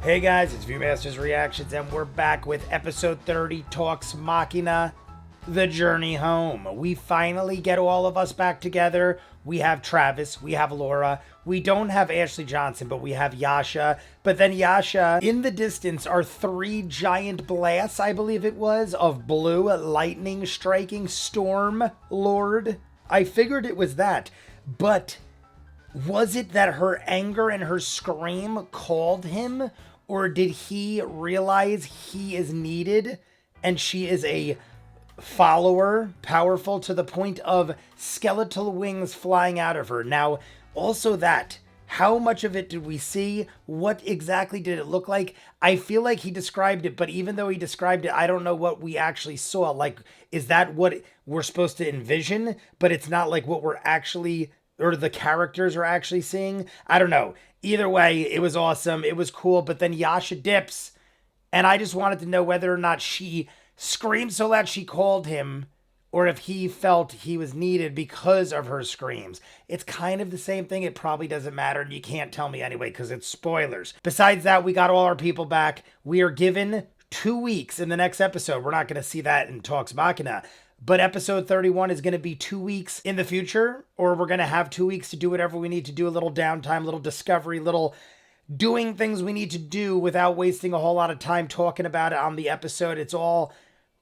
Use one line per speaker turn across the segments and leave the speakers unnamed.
Hey guys, it's ViewMasters Reactions, and we're back with episode 30, Talks Machina, The Journey Home. We finally get all of us back together. We have Travis, we have Laura, we don't have Ashley Johnson, but we have Yasha. But then Yasha, in the distance are three giant blasts, I believe it was, of blue lightning striking Storm Lord. I figured it was that, but was it that her anger and her scream called him? Or did he realize he is needed and she is a follower, powerful to the point of skeletal wings flying out of her? Now, also that, how much of it did we see? What exactly did it look like? I feel like he described it, but even though he described it, I don't know what we actually saw. Like, is that what we're supposed to envision? But it's not like what we're actually, or the characters are actually seeing? I don't know. Either way, it was awesome. It was cool. But then Yasha dips. And I just wanted to know whether or not she screamed so loud she called him, or if he felt he was needed because of her screams. It's kind of the same thing. It probably doesn't matter. And you can't tell me anyway because it's spoilers. Besides that, we got all our people back. We are given 2 weeks in the next episode. We're not going to see that in Talks Machina. But episode 31 is going to be 2 weeks in the future, or we're going to have 2 weeks to do whatever we need to do, a little downtime, little discovery, little doing things we need to do without wasting a whole lot of time talking about it on the episode. It's all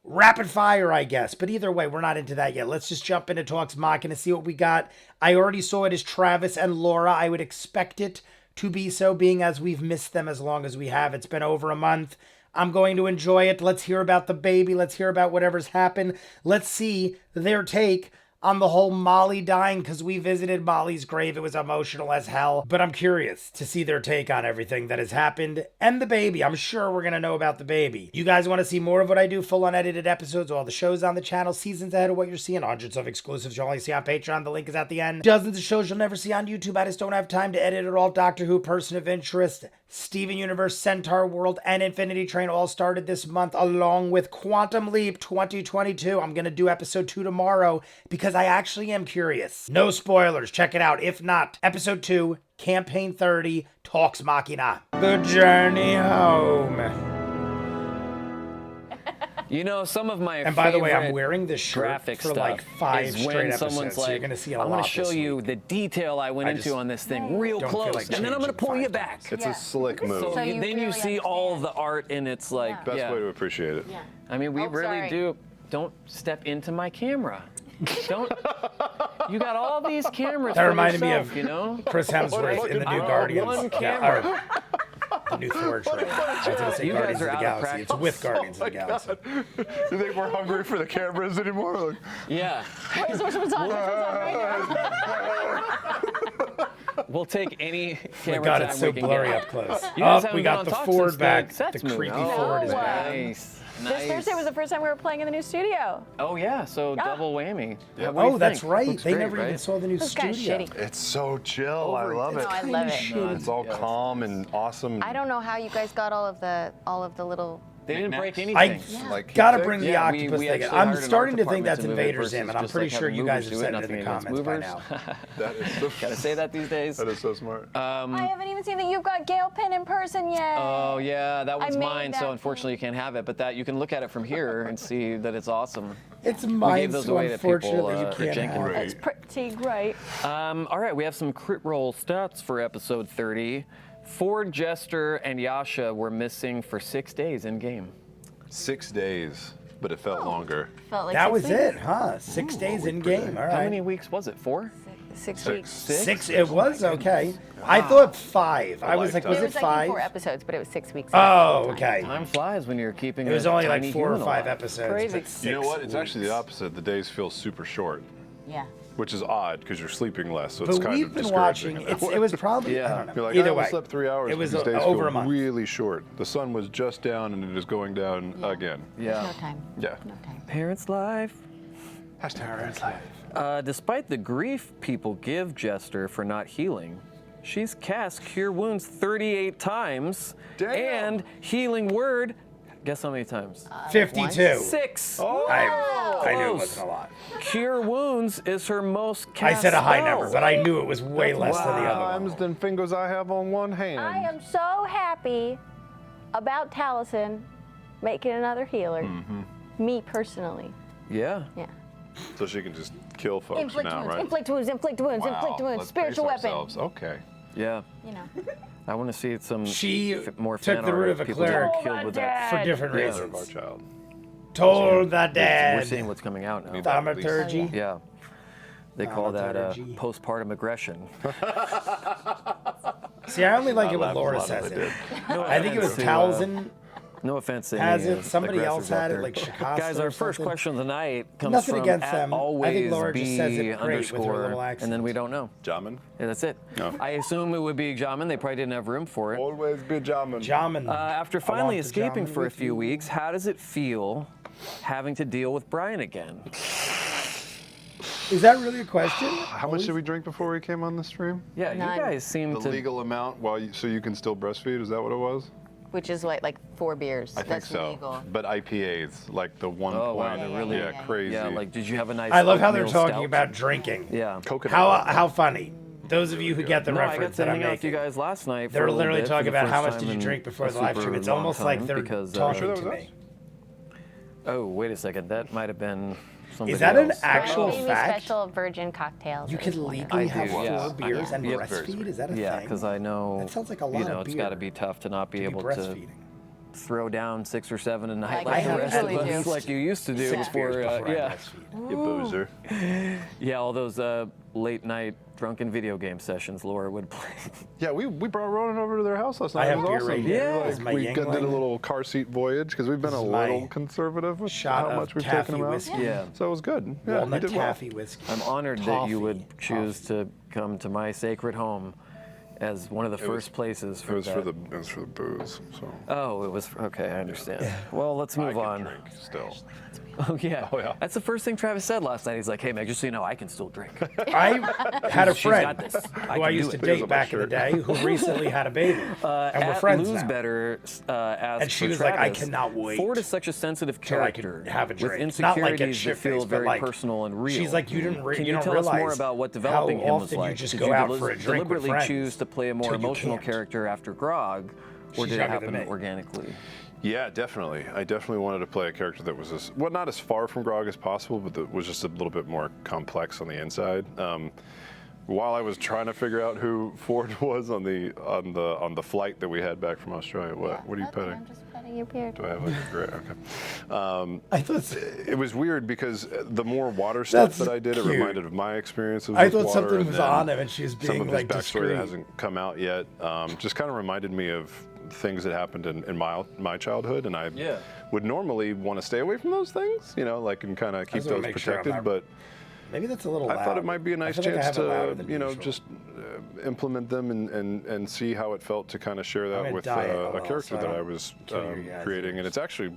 rapid fire, I guess. But either way, we're not into that yet. Let's just jump into Talks Machina, see what we got. I already saw it as Travis and Laura. I would expect it to be so, being as we've missed them as long as we have. It's been over a month. I'm going to enjoy it. Let's hear about the baby. Let's hear about whatever's happened. Let's see their take on the whole Molly dying, because we visited Molly's grave. It was emotional as hell. But I'm curious to see their take on everything that has happened and the baby. I'm sure we're going to know about the baby. You guys want to see more of what I do? Full unedited episodes, all the shows on the channel, seasons ahead of what you're seeing, hundreds of exclusives you'll only see on Patreon. The link is at the end. Dozens of shows you'll never see on YouTube. I just don't have time to edit it all. Doctor Who, Person of Interest, Steven Universe, Centaur World, and Infinity Train all started this month, along with Quantum Leap 2022. I'm going to do episode 2 tomorrow because I actually am curious. No spoilers. Check it out. If not, episode 2, campaign 30, Talks Machina. The Journey Home.
You know, some of my
And by the way, I'm wearing this shirt for like 5
is
straight
when
episodes,
someone's
so you're going to see a lot.
I want to show
this
you
week.
the detail I went into on this thing real close,
like
and then I'm going to pull you
changing
back.
It's a slick move.
So
you
then you
really
see all the art, and it's like,
Best way to appreciate it.
Yeah.
I mean, we
Oh,
really
sorry.
do. Don't step into my camera. Don't. You got all these cameras.
That
for
reminded me
yourself,
of
you know.
Chris Hemsworth in the new
I
Guardians.
one
Yeah,
camera.
the new Thor trailer. I was going to say
You
Guardians
guys are
of the
out of
Galaxy. It's
practice.
with Guardians of the Galaxy.
You think we're hungry for the cameras anymore? Like,
Yeah.
Which one's on? Which one's on right now?
We'll take any
Oh
camera
my God,
time
it's so
we can
blurry
get.
up close.
You guys
Oh,
haven't
we
been
got
on
the
talk
Ford
since
back.
the sets
The
moved.
creepy
Oh,
Ford is
No
back.
way.
Nice.
This Thursday was the first time we were playing in the new studio.
Oh yeah, so double whammy.
Yeah.
What do you
Oh, that's
think?
right.
Looks
They
great,
never even
right?
saw the new
This guy's
studio.
shitty.
it's so chill. I love it.
No, I love it.
It's all calm and awesome.
I don't know how you guys got all of the little.
They didn't break anything.
I
Like
gotta
keep
bring the
Yeah,
octopus
we
thing.
actually
I'm
hired an
starting to
art
think that's
department to move it
Invader's Zim, and I'm
versus
pretty
just, like,
sure
having
you guys have
movers do
said
it,
it in the
nothing
comments by
against
now.
That is so,
Gotta say that these days.
that is so smart.
I haven't even seen that you've got Gale Pen in person yet.
Oh yeah, that one's
made
mine.
that
So
for
unfortunately, you can't have it. But that you can look at it from here and see that it's awesome.
It's
We
mine,
gave those
so
away to people,
unfortunately you
at
can't
Jenkins.
have it.
That's pretty great.
All right, we have some crit roll stats for episode 30. Ford, Jester, and Yasha were missing for 6 days in game.
6 days, but it felt longer.
Felt like
That
6
was
weeks.
it, huh? 6 days in game. All
How
right.
many weeks was it? 4?
6 weeks.
6. It was okay. I thought 5. I was like,
lifetime.
was
It
it
was like
5?
4 episodes, but it was 6 weeks.
Oh, okay.
Time flies when you're keeping.
It was
a
only like
tiny
4 or
human
5
alive.
episodes.
Crazy.
but
You know
6
what? It's actually the
weeks.
opposite. The days feel super short,
Yeah.
which is odd because you're sleeping less, so it's
But
kind
we've
of
been
discouraging.
watching.
in that
It was
way.
probably,
Yeah.
I don't know.
You're like,
Either
I only
way,
slept 3 hours.
it was
but these days
over a
feel
month.
really short. The sun was just down and it is going down again.
Yeah.
No time.
Yeah.
No time.
Parents' life.
Hashtag
Despite the grief people give Jester for not healing, she's cast Cure Wounds 38 times.
Damn.
And Healing Word, guess how many times?
52.
6.
I knew it
Close.
wasn't a lot.
Cure Wounds is her most cast
I said a high
spell.
number, but I knew it was way less than the other one.
times than fingers I have on one hand.
I am so happy about Taliesin making another healer. Me personally.
Yeah.
Yeah.
So she can just kill folks
Inflict
now,
wounds,
right?
inflict wounds, inflict wounds,
Wow,
inflict wounds.
let's
Spiritual
brace
weapon.
ourselves. Okay.
Yeah.
You know.
I want to see some
She
more
took
fan
the
art
root of a
people getting
cleric
killed with that.
for different
Yeah.
Of our
reasons.
child.
Told the
We're
dad.
seeing what's coming out now.
Thaumaturgy.
Yeah. They call that
Thaumaturgy.
postpartum aggression.
See, I only like it when
laugh
Laura
as loud
says
as I
it.
did.
I think it was
to,
Taliesin.
No offense to
Has
any
it? Somebody else
aggressors out
had it,
there.
like Shikasa
Guys,
or
our first
something?
question of the night comes
Nothing
from
against
at
them. I think
always
Laura just says it
be
great with her
underscore,
little
and then we
accent.
don't know.
Jamin?
Yeah, that's it.
No.
I assume it would be Jamin. They probably didn't have room for it.
Always be Jamin.
Jamin.
After
I
finally
want the
escaping
Jamin
for a
with
few
you.
weeks, how does it feel having to deal with Brian again?
Is that really a question?
How much did we drink before we came on the stream?
Yeah,
None.
you guys seem
The
to.
legal amount so you can still breastfeed? Is that what it was?
Which is like 4 beers.
I think
That's
so.
legal.
But IPAs, like the 1
Oh, wow,
point.
they're really-
yeah, crazy.
Yeah, like, did you have a nice?
I love how they're
oatmeal
talking
stout?
about drinking.
Yeah.
Coconut.
How funny. Those of you who get the
No, I got
reference
to
that I'm
hang out with you
making.
guys last night. for
They're
a little
literally
bit
talking
for the
about how
first
much did
time
you
in
drink before
a
the live
super
stream. It's
long
almost like
time
they're
because,
talking
Sure that
to
was
me.
Oh, wait a second. That might have been somebody
Is that an
else.
actual
Maybe
fact?
special virgin cocktails.
You
or
could
whatever.
legally
I
have
do, yeah.
4 beers and
Yep.
breastfeed? Is that a
Yeah,
thing?
because I know.
That sounds like a lot
You know,
of
it's got to
beer
be tough to not be
to be
able to
breastfeeding.
throw down 6 or 7 a night
Like
like
I
the rest of
usually
us,
do.
like you used to do
6 beers
before.
before I
Yeah,
breastfeed.
You boozer.
yeah, all those late night drunken video game sessions Laura would play.
Yeah, we brought Ronan over to their house last night.
I
It
have
was
beer
awesome.
right here.
Yeah.
This is my
we did a
Yingling.
little car seat voyage because we've been
This
a
is my
little conservative with
shot
how
of
much we've
taffy
taken them out.
whiskey.
Yeah.
So it was good. Yeah,
Walnut
you did well.
taffy whiskey.
I'm honored that you would
Toffee.
choose to come to my sacred home as one of the
It was-
first places
It
for
was
that.
it was for the booze. So
Oh, it was okay. I understand. Well, let's
I
move
can
on.
drink still.
Oh yeah.
Oh, yeah.
That's the first thing Travis said last night. He's like, "Hey, Meg, just so you know, I can still drink."
I had a
She's
friend
got this. I
who
can
I
do
used to
it.
Here's
date
on my
back in the
shirt.
day who recently had a baby. and we're
At
friends
Lose
now.
Better asked
And she
for
was like, "I
Travis,
cannot wait
Ford is such a sensitive
till I can
character
have a
with
drink." Not like get
insecurities that
shit-faced,
feel
but
very
like,
personal and real.
she's like, you
Can
don't
you tell
realize
us more about what developing
how
him was
often
like?
you just
Did
go
you
out for a drink with
deliberately
friends
choose to play a more
till you
emotional
can't?
character after Grog, or
She's
did it
younger than
happen
me.
organically?
Yeah, definitely. I definitely wanted to play a character that was not as far from Grog as possible, but that was just a little bit more complex on the inside. While I was trying to figure out who Ford was on the flight that we had back from Australia, what are you petting?
I'm just petting your beard.
Do I have like a great? Okay.
I thought
It was weird because the more water stuff
That's
that I did, it
cute.
reminded of my experiences.
I
with
thought
water,
something
and
was
then
on him and she was
some
being
of his
like
backstory
discreet.
that hasn't come out yet. Just kind of reminded me of things that happened in my childhood, and I
Yeah.
would normally want to stay away from those things, like and kind of keep
just wanna
those
make sure I'm
protected.
not
But
Maybe that's a little loud.
I thought it might be a nice
I feel like I
chance
have it louder
to,
than usual.
just implement them and see how it felt to kind of share that
gonna
with
diet a
a
little,
character
so I
that I
don't
was
kill your guys'
creating, and
ears.
it's actually,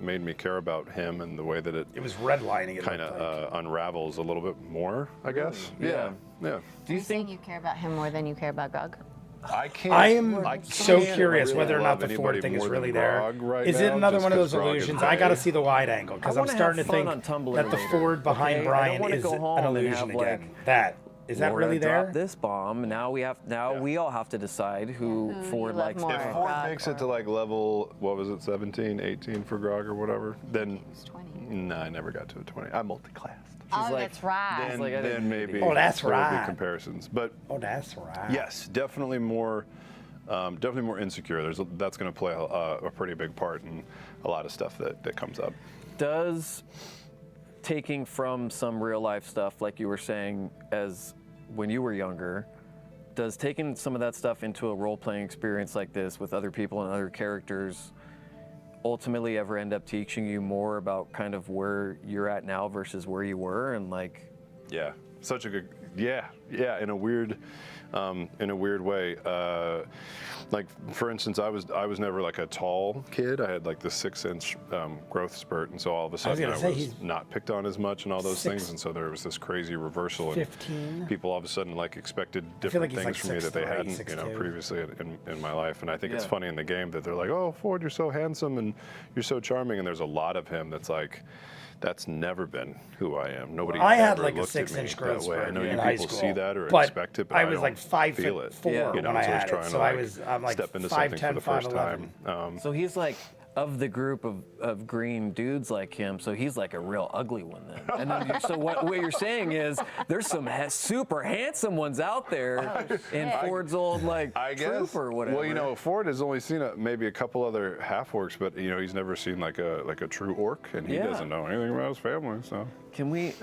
made me care about him and the way that it
It was redlining it.
kind
looked like.
of unravels a little bit more, I guess.
Yeah.
Yeah.
Do you think
you care about him more than you care about Grog?
I can't.
I am so
can't
curious
really
whether or not
love
the Ford
anybody
thing is
more than
really there.
Grog right
Is it
now,
another
just
one of
'cause
those
Grog is
illusions? I got to
gay.
see the wide angle because I'm
wanna
starting
have
to
fun
think
on Tumblr
that the
later,
Ford behind
okay? I don't
Brian
wanna
is
go
an
home and
illusion
have,
again.
like,
That is that
Laura
really
dropped
there?
this bomb. Now we all have to decide who
Who
Ford
you love
likes
more.
If
better.
Ford
Grog
makes it
or-
to like level, what was it, 17, 18 for Grog or whatever, then
It's 20.
no, I never got to a 20. I multi-classed.
Oh,
like-
that's right.
Then,
like, I didn't
then maybe
Oh, that's
there would
right.
be comparisons. But
Oh, that's right.
yes, definitely more insecure. That's going to play a pretty big part in a lot of stuff that comes up.
Does taking from some real life stuff, like you were saying, as when you were younger, does taking some of that stuff into a role-playing experience like this with other people and other characters ultimately ever end up teaching you more about kind of where you're at now versus where you were, and like
Yeah, such a good. Yeah, in a weird way. Like for instance, I was never like a tall kid. I had like the 6-inch growth spurt, and so all of a sudden
gonna
I
say,
was
he's
not picked on as much and all those
6
things, and so there was this crazy reversal.
15?
And people all of a sudden like expected
feel like
different
he's
things
like
from me that they
6'3",
hadn't,
6'2".
previously in my life. And I think it's
Yeah.
funny in the game that they're like, "Oh, Ford, you're so handsome and you're so charming," and there's a lot of him that's like. that's never been who I am. Nobody.
I had
ever
like a
looked at me
6-inch
that
growth
way. I
spurt
know
in
you
high
people
school,
see that or
but
expect it, but
I
I
was
don't
like 5'4"
feel it.
Yeah.
when
You know,
I
so I was
had
trying
it.
to,
So
like,
I'm like
step into something
5'10",
for the first
5'11".
time.
So he's like, of the group of green dudes like him, so he's like a real ugly one then. And then so what you're saying is there's some super handsome ones out there in Ford's old like
I
troop
guess.
or whatever.
Well, you know, Ford has only seen maybe a couple other half orcs, but you know, he's never seen like a true orc, and he
Yeah.
doesn't know anything about his family. So
Can we?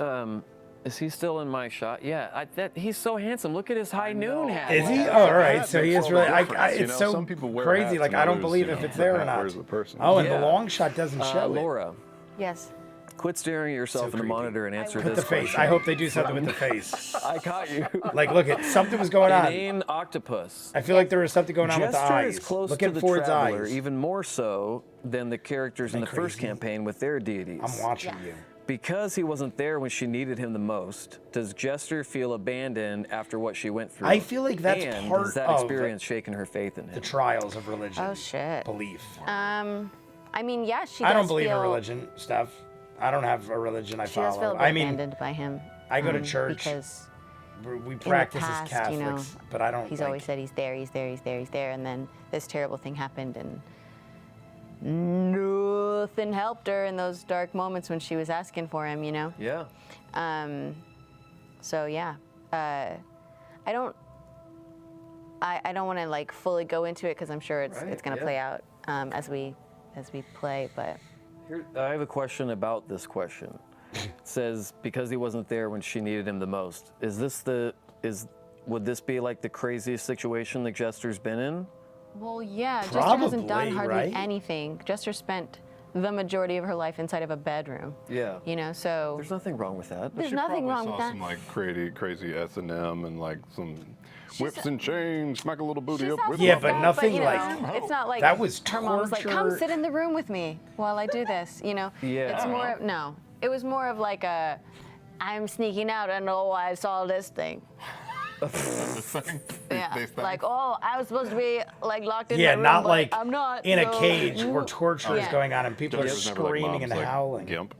Is he still in my shot? Yeah, he's so handsome. Look at his high noon hat.
Is he?
Well,
Oh, all
the
right.
hat
So he
makes
is
all the
really.
difference, you
It's
know?
so
Some people wear
crazy.
hats
Like
and
I don't
others,
believe
you
if
know,
it's
the
there or
hat
not.
wears the person.
Oh, and
Yeah.
the long shot doesn't show it.
Laura,
Yes.
quit staring at yourself in the
creepy.
monitor and answer
Put
this
the face.
question.
I hope they do something with the face.
I caught you.
Like, look at something was going on.
Inane octopus.
I feel like there was something going on with the
Jester
eyes.
is close
Look
to
at
the
Ford's
Traveler,
eyes.
even more so than the characters in the first
crazy?
campaign with their deities.
I'm watching you.
Because he wasn't there when she needed him the most, does Jester feel abandoned after what she went through?
I feel like that's
and
part
has that
of
experience shaken her faith in
The
him?
trials of religion.
Oh, shit.
Belief.
I mean, yeah, she
I
does
don't believe in
feel,
religion stuff. I don't have a religion I
She does feel
follow.
a bit
I mean,
abandoned by him.
I go to church.
Because
We
in the
practice
past,
as Catholics,
you know,
but I don't.
he's
like,
always said he's there, he's there, he's there, he's there, and then this terrible thing happened, and nothing helped her in those dark moments when she was asking for him, you know?
Yeah.
So yeah, I don't want to like fully go into it because I'm sure it's
Right,
gonna
yeah.
play out as we play. But
Here, I have a question about this question. It says, because he wasn't there when she needed him the most. Would this be like the craziest situation the Jester's been in?
well, yeah, Jester hasn't done
Probably,
hardly
right?
anything. Jester spent the majority of her life inside of a bedroom.
Yeah.
You know, so
There's nothing wrong with that.
there's
She
nothing
probably
wrong
saw
with that.
some like crazy S&M and like some whips and chains, smack a little booty up. Whip
Yeah,
up.
but
stuff,
nothing
you know,
like-
it's not like
That was
her mom was like, "Come
torture.
sit in the room with me while I do this." You know,
Yeah.
It's more of, no. It was more of like a, I'm sneaking out. I know why I saw this thing. Yeah, like, oh, I was supposed to be like locked in
Yeah,
my room,
not
but
like
I'm not
in a
so-
cage where torture is
Yeah.
going on and people are
Jester's never like
screaming and
Mom's, like,
howling.
Gimp.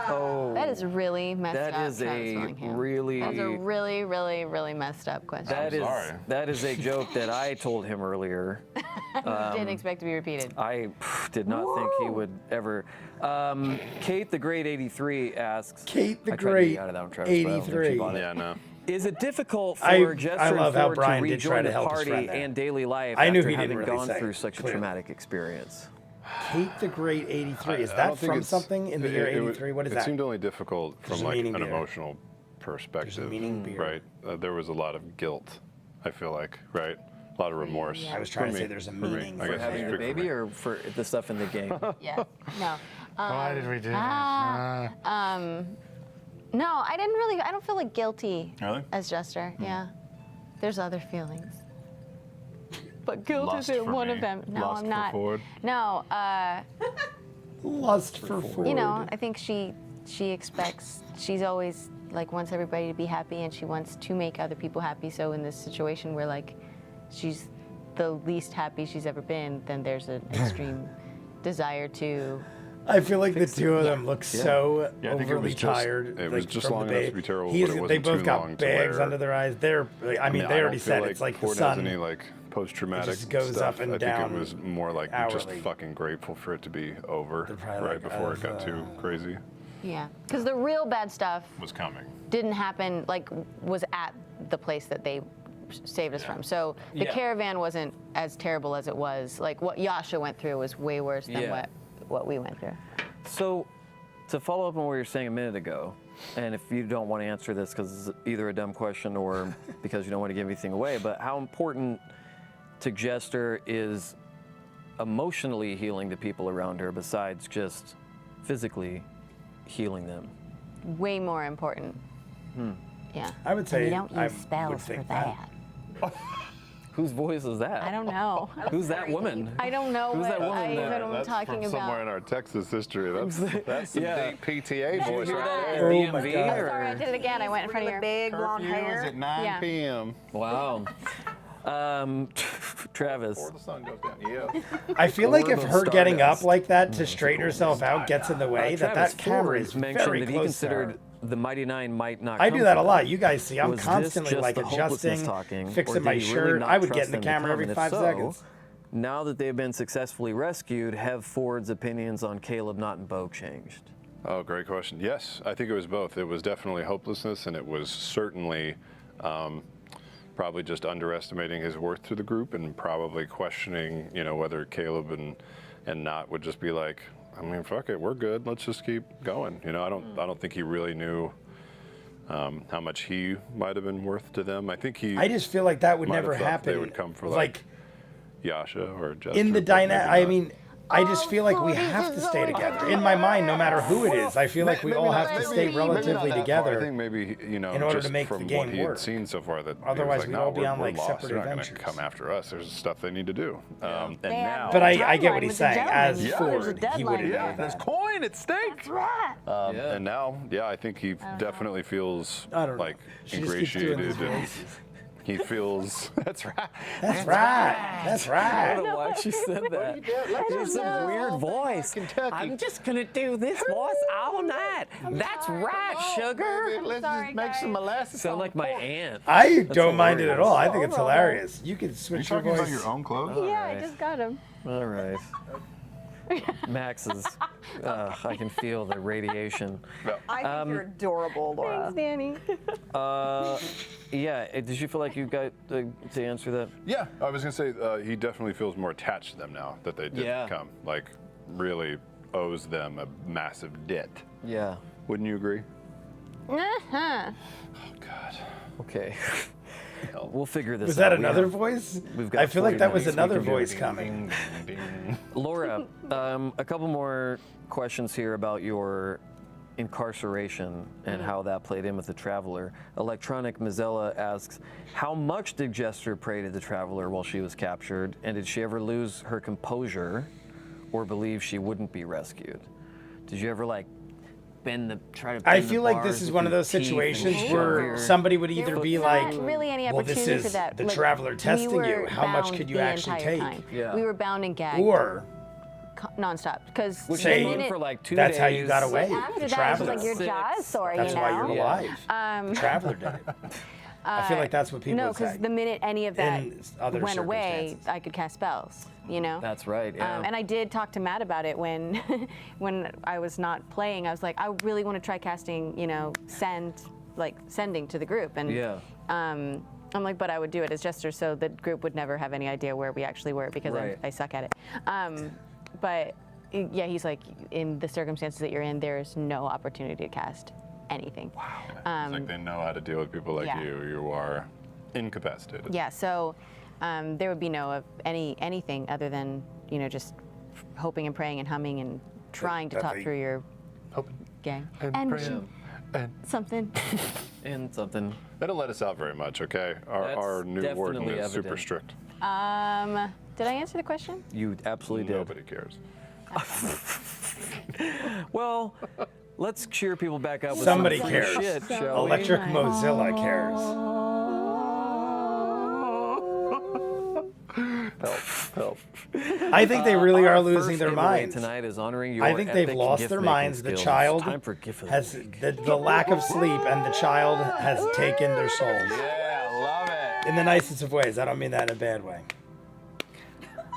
Oh,
That is really messed
that
up.
is
Travis
a
Willingham.
really.
That's a really, really, really messed up question.
sorry.
That is a joke that I told him earlier.
Didn't expect to be repeated.
I did not think he would ever. Kate the Great 83 asks.
Kate the
I tried to get
Great
you out of that one, Travis, but I don't think she
83.
bought it.
Yeah, no.
Is it difficult for
I
Jester
love
and
how
Ford
Brian
to
did try
rejoin
to
the
help his
party
friend there.
and daily life
I knew
after
he didn't
having
really
gone
say,
through such a
clearly.
traumatic experience?
Kate the Great 83. Is
I
that
don't think
from
it's-
something in the year
it-
83? What is
it
that?
seemed only difficult
There's
from
a
like
meaning
an
beer.
emotional perspective,
meaning beer.
right? There was a lot of guilt. I feel like, right? A lot of remorse.
I was trying
For
to say
me.
there's a
For me.
meaning
I
for
guess
Having
it's
the
big for
baby
me.
or for the stuff in the game?
Yeah. No.
Why did we do
No, I don't feel like guilty
Really?
as Jester. Yeah. There's other feelings. But guilt
Lust
isn't
for
one
me.
of them. No,
Lust
I'm
for
not.
Ford.
No,
Lust for Ford.
you know, I think she expects, she's always like wants everybody to be happy and she wants to make other people happy. So in this situation where like she's the least happy she's ever been, then there's an extreme desire to.
I feel like the two of them look so
Yeah, I think it
overly
was just-
tired.
it was
like,
just
from
long
the
enough to
babe.
be terrible,
He's-
but it
they
wasn't
both
too
got
long to
bags
where-
under their eyes. They're, I mean, they
I
already
don't feel
said
like
it's like the
Ford
sun.
has any like post-traumatic
just goes
stuff.
up and
I
down
think it was more like just
hourly.
fucking grateful for it to be over,
probably
right
like,
before it got too crazy.
Yeah. Because the real bad stuff
Was coming.
didn't happen, like, was at the place that they saved us from. So the
Yeah.
caravan wasn't as terrible as it was. Like, what Yasha went through was way worse than
Yeah.
what we went through.
So, to follow up on what you were saying a minute ago, and if you don't want to answer this because it's either a dumb question or because you don't want to give anything away, but how important to Jester is emotionally healing the people around her besides just physically healing them?
Way more important. Yeah.
I would say
you don't
I
use
would
spells for
think
that.
Whose voice is that?
I don't know.
Who's that woman?
I don't know
Who's
what
that woman
I
there?
even am
That's
talking
from somewhere in
about.
our Texas history. That's some
Yeah.
deep PTA voice
Hear
right
that
there.
at
Oh my
DMV?
God.
or-
Sorry, I did it again. I went in front of your
big blonde
Curfew is
hair.
at 9
Yeah.
p.m.
Wow. Travis.
Before the sun goes down. Yeah.
I feel like if
Orb of
her getting up
Stardust.
like that to straighten herself out gets in the way,
Travis
that camera
Ford
is
mentioned
very
that he
close to her.
considered the Mighty Nine might not.
I
come
do that
for
a lot.
them.
You guys see, I'm
Was this
constantly
just
like
the hopelessness
adjusting,
talking, or
fixing
did
my
he really
shirt.
not
I would
trust
get in the
them to
camera
come?
every
And if
5
so,
seconds.
Now that they've been successfully rescued, have Ford's opinions on Caleb not in Bo changed?
Oh, great question. Yes, I think it was both. It was definitely hopelessness, and it was certainly probably just underestimating his worth to the group, and probably questioning, whether Caleb and Not would just be like, I mean, fuck it, we're good. Let's just keep going. I don't think he really knew how much he might have been worth to them. I think he.
I just feel like that would
might have
never
thought
happen.
They would come for like Yasha or Jester.
in the
but
dynamic.
maybe
I
not.
mean, I just feel like we have to stay together. In my mind, no matter who it is, I feel like we
Maybe
all
not-
have to
maybe-
stay
maybe not
relatively
that far.
together.
I think maybe
in order
just
to make the
from
game
what he had
work.
seen so far that
Otherwise,
he
we'd
was
all
like,
be
no,
on,
we're
like,
lost.
separate
They're not going to
adventures.
come after us. There's stuff they need to do. And
They
now,
have
But
a
I get what
timeline
he's
with the
saying. As
gentleman.
Ford,
There's a
he wouldn't
deadline.
know
yeah, there's
that.
coin at stake.
Right.
And now, I think he definitely feels
I don't know.
like
She just keeps doing
ingratiated.
these
And
voices.
he feels that's right.
That's right. That's
I
right.
don't know why she said that. It's a weird voice. I'm just gonna do this voice all night. That's right, sugar.
Let's just make some molasses.
Sound like my aunt.
I don't mind it at
hilarious.
all. I think it's
Oh,
hilarious. You can switch your voice.
own clothes?
Yeah, I
Alright.
just got him.
All right. Max is. I can feel the radiation.
I think you're adorable, Laura.
Thanks, Danny.
Yeah. Did you feel like you got to answer that?
Yeah, I was gonna say he definitely feels more attached to them now that they did
Yeah.
come. Like, really owes them a massive debt.
Yeah.
Wouldn't you agree?
Uh-huh.
Oh God.
Okay. We'll figure this out.
Was that
We
another
have-
voice?
we've got
I feel like
40
that was
minutes. We
another
can do it.
voice coming.
Ding, ding.
Laura, a couple more questions here about your incarceration and how that played in with the Traveler. Electronic Mizella asks, how much did Jester pray to the Traveler while she was captured, and did she ever lose her composure or believe she wouldn't be rescued? Did you ever try to
I
bend the
feel like
bars
this is
with
one of
your
those
teeth and
situations
shove
where
your-
somebody would either be like,
Not really any
well, this
opportunity
is
for that.
the
Like,
Traveler
we
testing
were
you. How much
bound
could you
the
actually
entire
take?
time.
Yeah.
We were bound and gagged
Or
nonstop because
Which
Say-
you went for like 2
that's
days.
how you got away.
after
The
that, it was
Traveler.
like your jaw is sore,
That's
you know.
why you're
Yeah.
alive. The Traveler did it. I feel like that's what people
No,
would say.
because the minute any of that
In other
went away,
circumstances.
I could cast spells. You know.
That's right, yeah.
And I did talk to Matt about it when, when I was not playing. I was like, I really want to try casting, sending to the group. And
Yeah.
I'm like, but I would do it as Jester, so the group would never have any idea where we actually were because
Right.
I suck at it. But yeah, he's like, in the circumstances that you're in, there's no opportunity to cast anything.
It's like they know how to deal with people like
yeah.
you. You are incapacitated.
Yeah, so there would be anything other than just hoping and praying and humming and trying to talk
Definitely.
through your
Hoping
gang
and praying. And
something.
And something.
they don't let us out very much, okay? Our
That's
new warden
definitely
is super
evident.
strict.
Did I answer the question?
You absolutely did.
Nobody cares.
Well, let's cheer people back up with
Somebody
some fun
cares.
shit, shall we?
Electric Mozilla cares.
Help.
I think they really are
Our
losing
first
their
giveaway
minds.
Tonight is honoring your
I think they've
epic
lost their
gift-making
minds. The
skills.
child
Time for gift of the
has
week.
the lack of sleep, and the child has taken their souls.
Yeah, love it.
In the nicest of ways. I don't mean that in a bad way.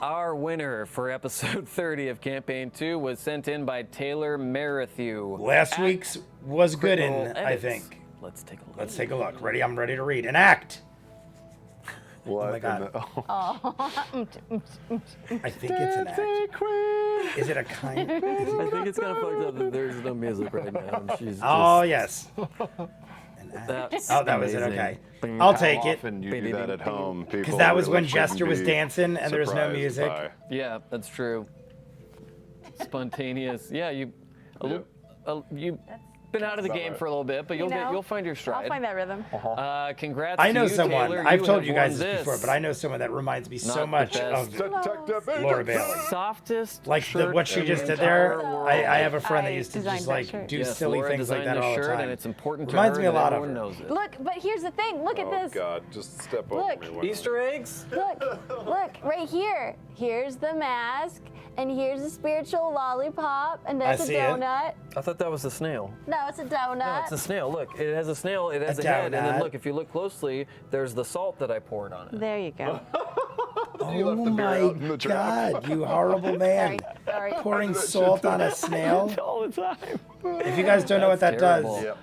Our winner for episode 30 of Campaign 2 was sent in by Taylor Merrithew.
Last
At
week's was good in,
Critical
I
Edits.
think.
Let's take a look.
Let's take a look. Ready? I'm ready to read. An act.
What?
my God. I think it's an act. Is it a kind?
I think it's kind of fucked up that there's no music right now. And she's
Oh,
just,
yes. An act.
That's
Oh, that was it.
amazing.
Okay.
Bing.
I'll
How
take it.
often you do that at home, people?
Because that was when
really
Jester was
wouldn't be
dancing and there was no
surprised
music.
by-
Yeah, that's true. Spontaneous. Yeah, you been out of the game for a little bit, but you'll find your stride.
I'll find that rhythm.
Congrats
I
to
know
you,
someone.
Taylor.
I've
You
told
have
you guys
won
this before,
this.
but I know someone that reminds me so
Not the
much
best.
of Laura Bailey.
Softest
Like
shirt
what she
in
just
the
did there.
entire world.
I have a friend that
I
used to
designed
just
that
like
shirt.
do
Yes,
silly
Laura
things like
designed
that
the
all the
shirt,
time.
and it's important to
Reminds
her
me a
that
lot of
everyone
her.
knows it.
Look, but here's the thing. Look at
Oh
this.
God, just step over
Look.
me. Why not?
Easter eggs?
Look, right here. Here's the mask, and here's a spiritual lollipop, and there's
I
a
see it.
donut.
I thought that was a snail.
No, it's a donut.
No, it's a snail. Look, it has a snail. It has a head, and
donut.
then look. If you look closely, there's the salt that I poured on it.
There you go.
You
Oh
left the beer
my
out in the trap.
God, you horrible man.
Sorry.
Pouring salt on a snail.
All the time.
If you guys don't know what that
terrible.
does,
Yep.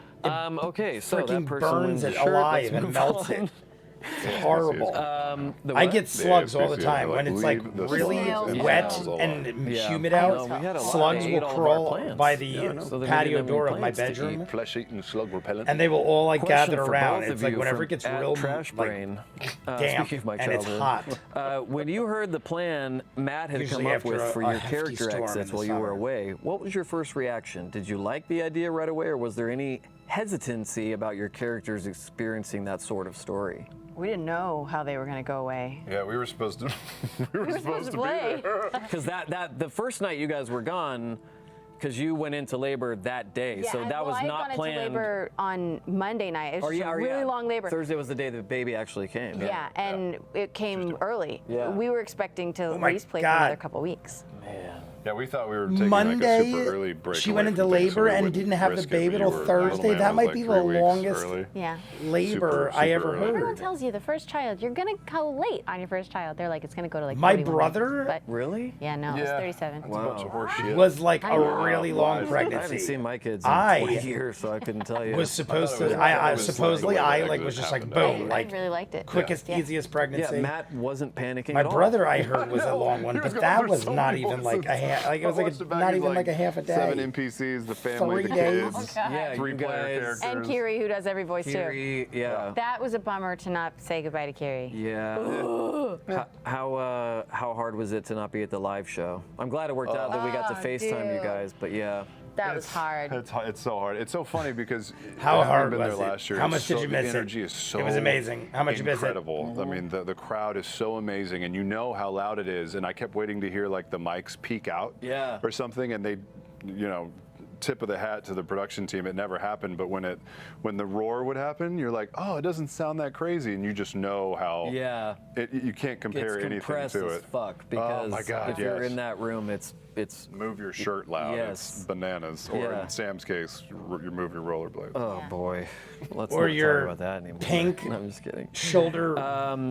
Okay, so that
freaking
person
burns
wins the
it
shirt.
alive
Let's
and
move
melts
on.
it. It's horrible.
The
I
what?
get slugs all the
Yeah,
time
I
when it's like
believe the
really
slugs
and
wet
snails a lot.
and
Yeah.
humid
No,
out.
we had a lot.
Slugs
They ate
will
all of our
crawl
plants.
by the
So they
patio
didn't have
door
any
of my
plants to
bedroom,
Flesh-eating slug repellent.
and they will all like
Question
gather
for
around.
both
It's
of
like
you
whenever it
from
gets
at
real
Trash
like
Brain.
damp
Speaking of my
and it's
childhood.
hot.
When you heard the plan Matt had
Usually
come up
after
with for
a
your
hefty
character
storm in
exits
the
while you were
summer.
away, what was your first reaction? Did you like the idea right away, or was there any hesitancy about your characters experiencing that sort of story?
We didn't know how they were going to go away.
Yeah, we were supposed to. we were supposed to be
play.
there.
Because the first night you guys were gone, because you went into labor that day, so that was
I had
not
gone
planned.
into labor on Monday night. It was just a really long labor.
Thursday was the day the baby actually came.
Yeah, and it came early.
Yeah.
We were expecting to at
my
least play for
God.
another couple weeks.
Man.
Yeah, we thought we were taking
Monday,
like a super early break.
she
away
went into
from things, so
labor
we
and
wouldn't
didn't have the
risk it,
baby
but
till
you were-
Thursday.
little man
That
was
might
like
be
3
the
weeks
longest
early.
Yeah.
labor
Super,
I
super
ever
early.
heard.
Everyone tells you the first child, you're going to go late on your first child. They're like, it's going to go to like
My
41
brother
weeks. But
Really?
yeah, no, it's
Yeah.
37.
That's a bunch of horse shit.
Was like
I
a
know.
really long
I haven't
I haven't
pregnancy.
seen my kids in
I
20 years, so I couldn't tell you.
Was supposed
thought it
to.
was-
I
it was like
supposedly
the way
I
that
like
it
was just like
happened.
boom,
I
like
really liked it.
quickest,
Yeah.
easiest pregnancy.
Yeah, Matt wasn't panicking
My
at all.
brother, I heard, was a long one,
He was
but
going
that
through
was
so
not
many
even like a
lessons.
half. Like it was
I
like
watched it
a,
back,
not
it was
even like a half a day.
7 NPCs, the family,
3
the
days.
kids,
Yeah,
3
you
player
guys-
characters.
And Kiri, who does every voice too.
Kiri, yeah.
That was a bummer to not say goodbye to Kiri.
Yeah. How hard was it to not be at the live show? I'm glad it worked out that we got to
Oh,
FaceTime you
dude.
guys, but yeah.
That was hard.
It's so hard. It's so funny because
How
having
hard
been
was
there
it?
last year,
How
it's
much did
so-
you miss it?
The energy is so
It was amazing. How much you miss it?
incredible. I mean, the crowd is so amazing, and you know how loud it is. And I kept waiting to hear like the mics peak out,
Yeah.
or something, and they, tip of the hat to the production team. It never happened, but when the roar would happen, you're like, oh, it doesn't sound that crazy, and you just know how.
Yeah.
You can't compare
It's
anything
compressed
to
as
it.
fuck because
my God,
if you're
yes.
in that room, it's
Move your shirt loud.
Yes.
It's bananas. Or
Yeah.
in Sam's case, you move your rollerblades.
oh
Yeah.
boy. Let's
Or
not
your
talk about that anymore.
pink
No, I'm just kidding.
Shoulder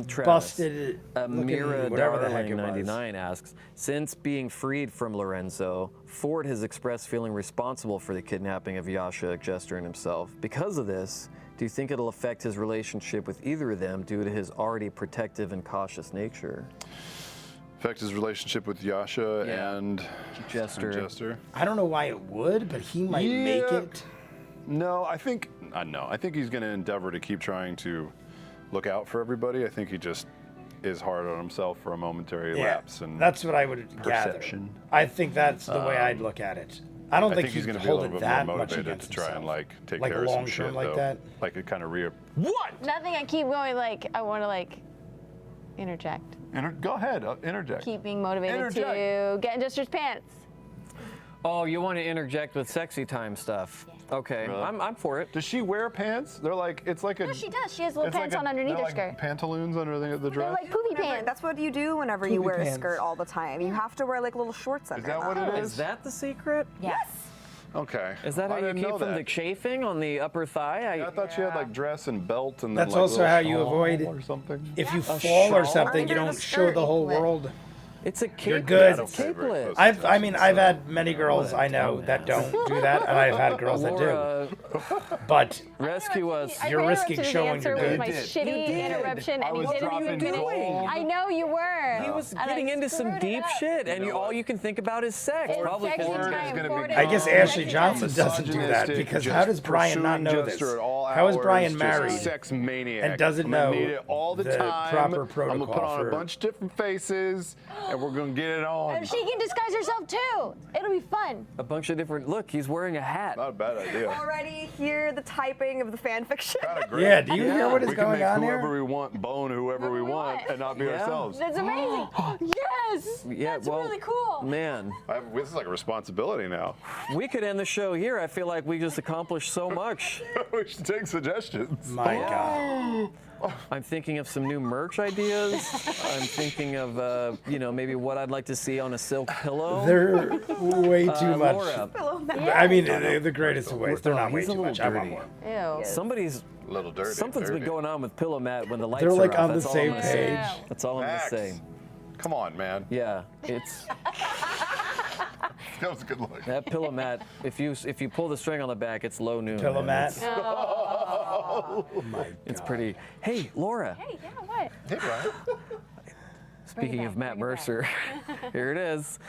Travis.
busted.
Mira
looking, whatever the heck
Darling
it was.
99 asks, since being freed from Lorenzo, Ford has expressed feeling responsible for the kidnapping of Yasha, Jester, and himself. Because of this, do you think it'll affect his relationship with either of them due to his already protective and cautious nature?
Affect his relationship with Yasha
Yeah.
and
Jester.
I don't know why it would, but he might make
Yeah.
it.
No, I think he's going to endeavor to keep trying to look out for everybody. I think he just is hard on himself for a momentary
Yeah,
lapse and
that's what I would
perception.
gather. I think that's the way I'd look at it. I don't
I
think
think he's
he'd
going to be a
hold
little
it
bit
that
more
much
motivated
against
to try and
himself.
like take
Like
care of some
long
shit
term like
though.
that?
Like it kind of
Nothing. I keep going like I want to like interject.
Go ahead, interject.
Keep being motivated
Interject.
to get in Jester's pants.
Oh, you want to interject with sexy time stuff? Okay,
Really?
I'm for it.
Does she wear pants? They're like it's like a.
No, she does. She has little
it's like
pants
a-
on underneath
they're
her skirt.
like pantaloons under the
They're
dress.
like poopy pants.
That's what you do whenever you
Poopy
wear
pants.
a skirt all the time. You have to wear like little shorts under
that what
them.
it
Is that the secret?
Yes.
Okay.
Is that how
I
you
didn't
keep
know
from
that.
the chafing on the upper thigh?
I thought she had like dress and belt and then
That's
like
also
little
how you
shawl
avoid
or something.
If you fall or
shawl?
something, you
Under the
don't show
skirt
the whole
equally.
world.
It's a cape.
You're good.
It's capeless.
I've had many girls I know that don't do that, and I've had girls that do.
Laura,
But
rescue us.
You're
I
risking
interrupted his
showing
answer
you're
with my
good.
shitty interruption, and he didn't even finish. I know you were.
He was
And I
getting into some
screwed it
deep
up.
shit, and all you can think about is sex.
It's
Probably
sexy
because
time.
gonna be
Ford
gone.
I guess
is
Ashley
sexy
Johnson
time.
doesn't do that
Misogynistic,
because
just
how does Brian not
pursuing
know this?
Jester at all
How is
hours,
Brian
just
married
sex maniac.
and doesn't
I'm gonna
know
need it all the
the
time.
proper
I'm gonna put
protocol
on
for-
a bunch of different faces, and we're gonna get it on.
And she can disguise herself too. It'll be fun.
A bunch of different. Look, he's wearing a hat.
Not a bad idea.
Already hear the typing of the fan fiction.
Kinda great.
Yeah, do you hear what is
we can
going
make
on
whoever
here?
we want bone whoever we want and not be
Yeah.
ourselves.
That's amazing. Yes.
Yeah,
That's
well,
really cool.
Man,
This is like a responsibility now.
we could end the show here. I feel like we just accomplished so much.
We should take suggestions.
My God.
I'm thinking of some new merch ideas. I'm thinking of, maybe what I'd like to see on a silk pillow.
They're way too much.
Laura,
I mean, the greatest of ways. They're not way
he's a
too
little
much. I want
dirty.
more.
Ew.
somebody's
A little dirty.
something's been going on with Pillow Matt when the lights
They're
are
like
off.
on the
That's all I'm
same
gonna say.
page.
That's all I'm gonna
Max.
say.
Come on, man.
Yeah, it's
That was a good look.
that Pillow Matt. If you pull the string on the back, it's low noon.
Pillow
man.
Matt.
It's,
Oh my
it's
God.
pretty. Hey, Laura.
Hey, yeah, what?
Hey, Brian.
Speaking
back,
of Matt
bring it
Mercer, here it is.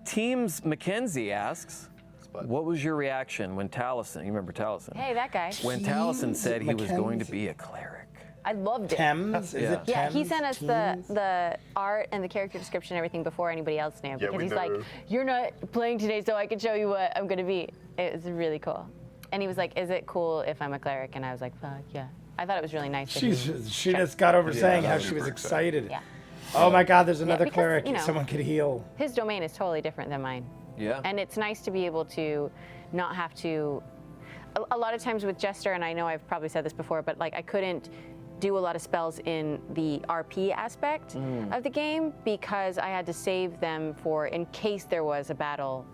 Teams Mackenzie asks, what was your reaction when Taliesin, you remember Taliesin?
Hey, that guy.
When Taliesin said he was going to be a cleric.
I loved it.
Thames? Is
Yeah.
it
Yeah, he
Thames?
sent us
Teams?
the art and the character description and everything before anybody else knew. Because
we
he's like,
know.
you're not playing today, so I can show you what I'm going to be. It was really cool. And he was like, is it cool if I'm a cleric? And I was like, fuck, yeah. I thought it was really nice. that he
She just got over saying how
that was
she was
super
excited.
Yeah.
Oh my God, there's another
because,
cleric.
you know.
Someone could heal.
His domain is totally different than mine.
Yeah.
And it's nice to be able to not have to. A lot of times with Jester, and I know I've probably said this before, but like I couldn't do a lot of spells in the RP aspect of the game because I had to save them for in case there was a battle,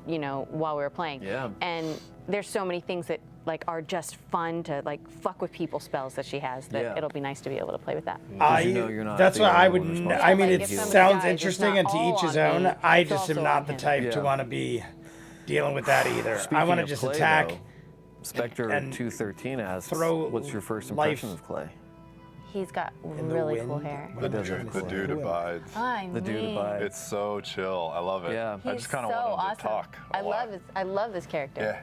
while we were playing.
Yeah.
And there's so many things that like are just fun to like fuck with people spells that she has that
Yeah.
it'll be nice to be able to play with that.
You're not
That's
the
what I
only
would.
one responsible.
I mean,
Like,
it
if somebody
sounds
dies, it's
interesting,
not
and to
all
each his
on me,
own. I
it's
just am
also
not
on
the
him.
type to
Yeah.
want to be dealing with that either. I
Speaking
want to
of
just
Clay,
attack.
though, Spectre
and
213 asks,
throw
what's your first
life
impression of Clay?
He's got
in the
really
wind.
cool hair.
What am I
does
trying
look
to
The
say?
dude
Who am I?
abides.
I
The dude
mean,
abides.
It's so chill. I love it.
Yeah.
I just kind of
so
want him
awesome.
to talk. a lot.
I love this character.
Yeah.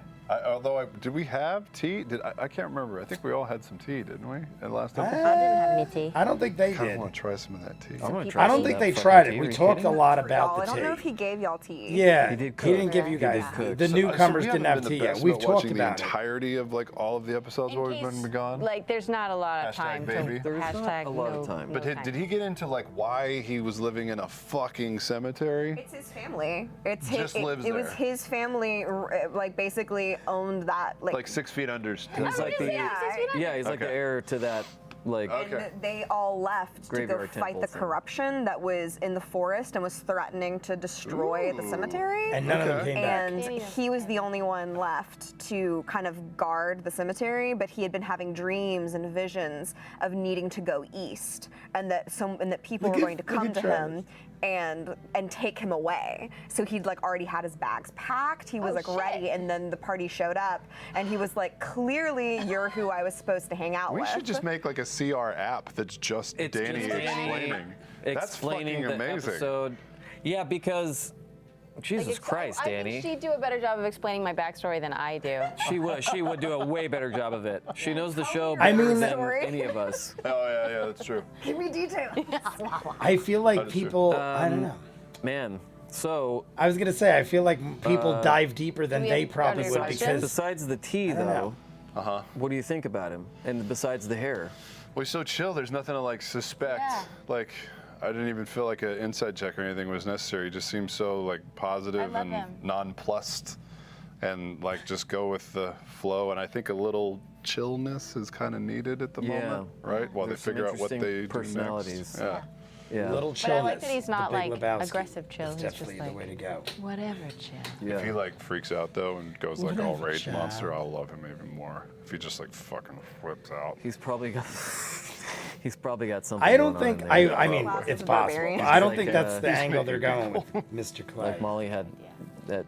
Did we have tea? I can't remember. I think we all had some tea, didn't we? In the last episode.
I didn't have any tea.
I don't think they
I kind
did.
of want to try some of that tea.
I'm gonna
people
try
I don't
some
think
of
they
that
tried
fucking
it.
tea.
We
Are you
talked a
kidding?
lot
Y'all,
about
I
the
don't know if
tea.
he gave y'all tea.
Yeah,
He did
he didn't
cook.
give you
He did
guys.
cook.
The
So-
newcomers
we
didn't
haven't
have
been the
tea yet.
best
We've
about
talked
watching
about
the
it.
entirety of like all of the episodes while we've been gone.
Like, there's not a lot of
Hashtag
time
baby.
to
There's not
hashtag
a lot of
no-
time.
no
But
time.
did he get into like why he was living in a fucking cemetery?
It's his family. It's
Just
his,
lives
it was
there.
his family, like basically owned that.
Like 6 feet under.
He's like the
Yeah.
he's like the
Okay.
heir to that like
Okay.
And they all left to go
Graveyard
fight
temple
the
thing.
corruption that was in the forest and was threatening to destroy the cemetery.
And none of them
Okay.
came back.
And he was the only one left to kind of guard the cemetery, but he had been having dreams and visions of needing to go east, and that people
Look
were
at-
going to
look
come
at
to
Travis.
him and take him away. So he'd like already had his bags packed. He was like ready, and then the party showed up, and he was like, "Clearly, you're who I was supposed to hang out
We
with."
should just make like a CR app that's just
it's
Danny
just Danny
explaining. That's
explaining
fucking
the
amazing.
episode. Yeah, because Jesus Christ,
I
Danny.
think she'd do a better job of explaining my backstory than I do.
She would do a way better job of it. She knows the show
I
better
mean-
than
Story.
any of us.
Oh yeah, that's true.
Give me details.
I feel like
That is true.
people. I don't know.
Man, so
I was gonna say I feel like people dive deeper than
we
they
have
probably
other
would
questions?
because
besides the tea
don't
though,
know.
what do you think about him? And besides the hair?
Well, he's so chill. There's nothing to like suspect.
Yeah.
Like, I didn't even feel like an inside check or anything was necessary. He just seems so like positive
love
and
him.
nonplussed, and like just go with the flow. And I think a little chillness is kind of needed at the
Yeah.
moment, right? While
There's
they
some
figure out what
interesting
they
personalities.
do next.
Yeah.
little
But
chillness.
I like that he's not,
the Big
like,
Lebowski
aggressive chill.
is
He's just
definitely
like-
the way to go.
Whatever, chill.
Yeah.
If he like freaks out though and goes like all
Whatever,
rage
child.
monster, I'll love him even more. If he just like fucking flips out.
He's probably got something.
I don't
going on
think.
in there.
I mean,
Class
it's
of
possible.
barbarian.
I don't
Like,
think that's the
he's
angle they're
making
going with, Mr. Clay.
Like Molly had that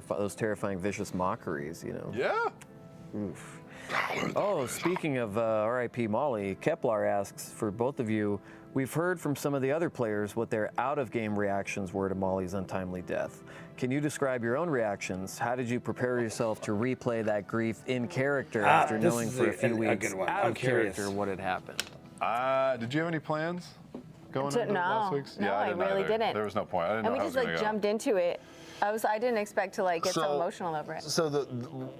those terrifying vicious mockeries, you know.
Yeah.
Oh, speaking of R.I.P. Molly, Kepler asks for both of you, We've heard from some of the other players what their out-of-game reactions were to Molly's untimely death. Can you describe your own reactions? How did you prepare yourself to replay that grief in character after
this
knowing
is
for a few
a
weeks
good one.
out
I'm
of
curious.
character what had happened?
Did you have any plans going into last week's?
No, I
didn't
really
either.
didn't.
There was no point. I didn't
And
know
we
how it
just
was
like
gonna go.
jumped into it. I didn't expect to like get so emotional over it.
So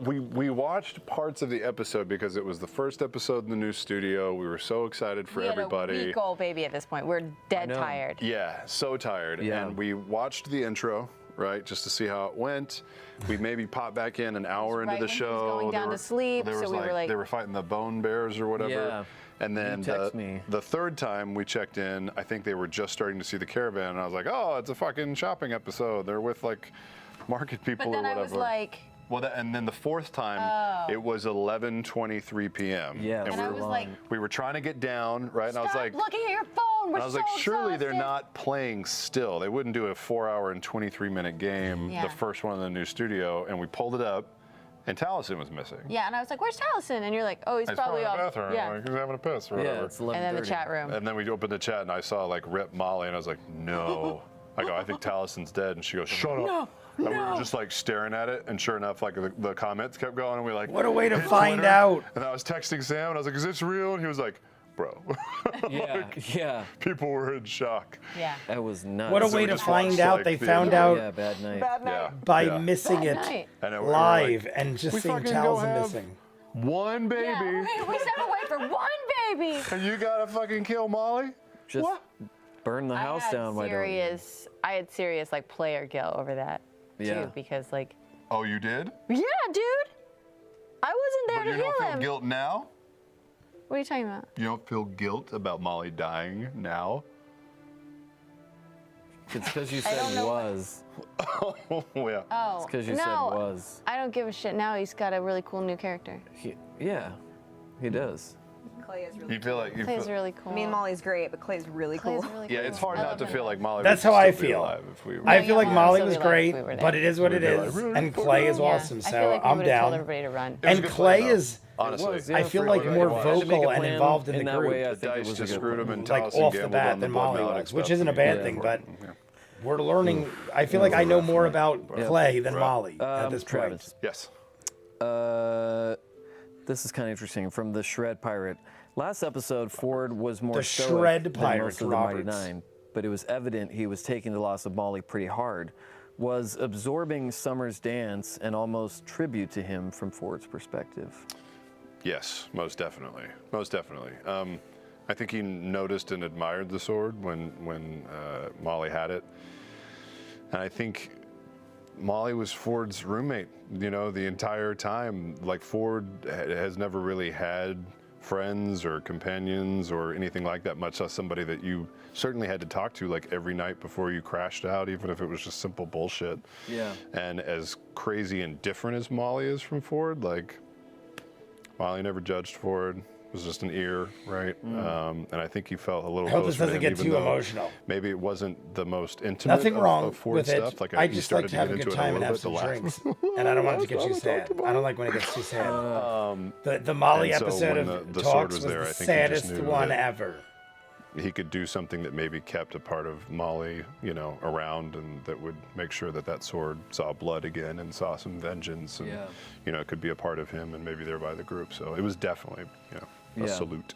we watched parts of the episode because it was the first episode in the new studio. We were so excited for
We had
everybody.
a week-old baby at this point. We're dead
know.
tired.
Yeah, so tired.
Yeah.
And we watched the intro, right, just to see how it went. We maybe popped back in an hour into
right
the
when he was
show.
going down to sleep,
there
so
was
we were like-
they were fighting the bone bears or whatever.
Yeah.
And then
You text me.
the third time we checked in, I think they were just starting to see the caravan, and I was like, oh, it's a fucking shopping episode. They're with like market people
But then
or
I
whatever.
was like,
Well, and then the fourth time, it was 11:23 p.m.
Yeah,
and
and I
we
was
were,
like,
we were trying to get down, right? And I was
stop
like,
looking at your phone. We're
I was
so
like, surely they're
exhausted."
not playing still. They wouldn't do a 4-hour and 23-minute game,
Yeah.
the first one in the new studio. And we pulled it up, and Taliesin was missing.
Yeah, and I was like, "Where's Taliesin?" And you're like, "Oh, he's
He's
probably
in
off."
the bathroom.
Yeah.
Like, he's having a piss or whatever.
Yeah, it's 11:30.
And then the chat room.
And then we opened the chat, and I saw like Rip Molly, and I was like, no. I go, I think Taliesin's dead. And she goes, shut up. And we were just like staring at it, and sure enough, like the comments kept going, and we like,
What a way to
hit
find
Twitter.
out.
And I was texting Sam, and I was like, is this real? And he was like, bro.
Yeah, yeah.
People were in shock.
Yeah.
That was nuts.
What a
So
way
we
to
just
find
watched,
out
like,
they
the
found
intro.
out
Yeah, bad night.
Bad night.
Yeah.
by
Yeah.
missing it
night.
And we were
live
like,
and just
we
seeing
fucking go
Taliesin
have
missing.
one baby,
Yeah, we stepped away for one baby.
and you gotta fucking kill Molly?
Just
What?
burn the house down. Why don't you?
I had serious like player guilt over that
Yeah.
too, because like,
Oh, you did?
yeah, dude, I wasn't there
But
to
you
heal
don't feel
him.
guilt now?
What are you talking about?
You don't feel guilt about Molly dying now?
It's because you
I don't
said
know what-
was.
Oh, yeah.
Oh,
It's because you
no,
said was.
I don't give a shit now. He's got a really cool new character.
Yeah, he does.
Clay is really
You feel like you
Clay's
feel,
really cool.
I mean, Molly's great, but Clay's really
Clay's
cool.
really
yeah,
cool.
it's hard
I
not
love
to
him.
feel like Molly
That's
would
how I
still be
feel.
alive if we were.
I feel like
yeah,
Molly
so
was
we like
great,
we were there.
but it is what it
We'd be like,
is.
really?
And Clay is
Yeah,
awesome,
I
so
feel like we
I'm
would've told
down.
everybody to run.
It was a
And
good
Clay
plan, though,
is,
honestly.
was, yeah,
I feel
for
like
what
more
it was. To make a
vocal and
plan
involved in the
that
group.
way, I
The
think it
dice
was a
just
good
screwed him,
plan.
and
Like,
Taliesin
off the
gambled
bat
on the
than Molly
melodic
was,
stuff,
which isn't a
and
bad
he
thing,
went
but
for it. Yeah.
we're learning. I feel like I know more about
Yeah.
Clay than
Right.
Molly at this point.
Travis.
Yes.
This is kind of interesting from the Shred Pirate. Last episode, Ford was more
The
stoic
Shred
than
Pirate,
most of the Mighty
Roberts.
Nine, but it was evident he was taking the loss of Molly pretty hard. Was absorbing Summer's dance and almost tribute to him from Ford's perspective?
Yes, most definitely. Most definitely. I think he noticed and admired the sword when Molly had it. And I think Molly was Ford's roommate, the entire time. Like, Ford has never really had friends or companions or anything like that, much less somebody that you certainly had to talk to like every night before you crashed out, even if it was just simple bullshit.
Yeah.
And as crazy and different as Molly is from Ford, like, Molly never judged Ford, was just an ear, right? And I think he felt a little
I hope this
closer to
doesn't
him,
get
even
too
though
emotional.
Maybe it wasn't the most intimate
Nothing
of,
wrong
of Ford
with it.
stuff. Like,
I
you
just
started
like to have a
get
good
into it
time and have
little
some
bit, the
drinks.
laugh.
And I don't want it to get too sad. I don't like when it gets too sad. The Molly
and so
episode
when
of
the sword
Talks
was
was
there,
the
I think he just
saddest
knew
one
that-
ever.
He could do something that maybe kept a part of Molly, around, and that would make sure that sword saw blood again and saw some vengeance, and
Yeah.
it could be a part of him and maybe thereby the group. So it was definitely, a
Yeah.
salute.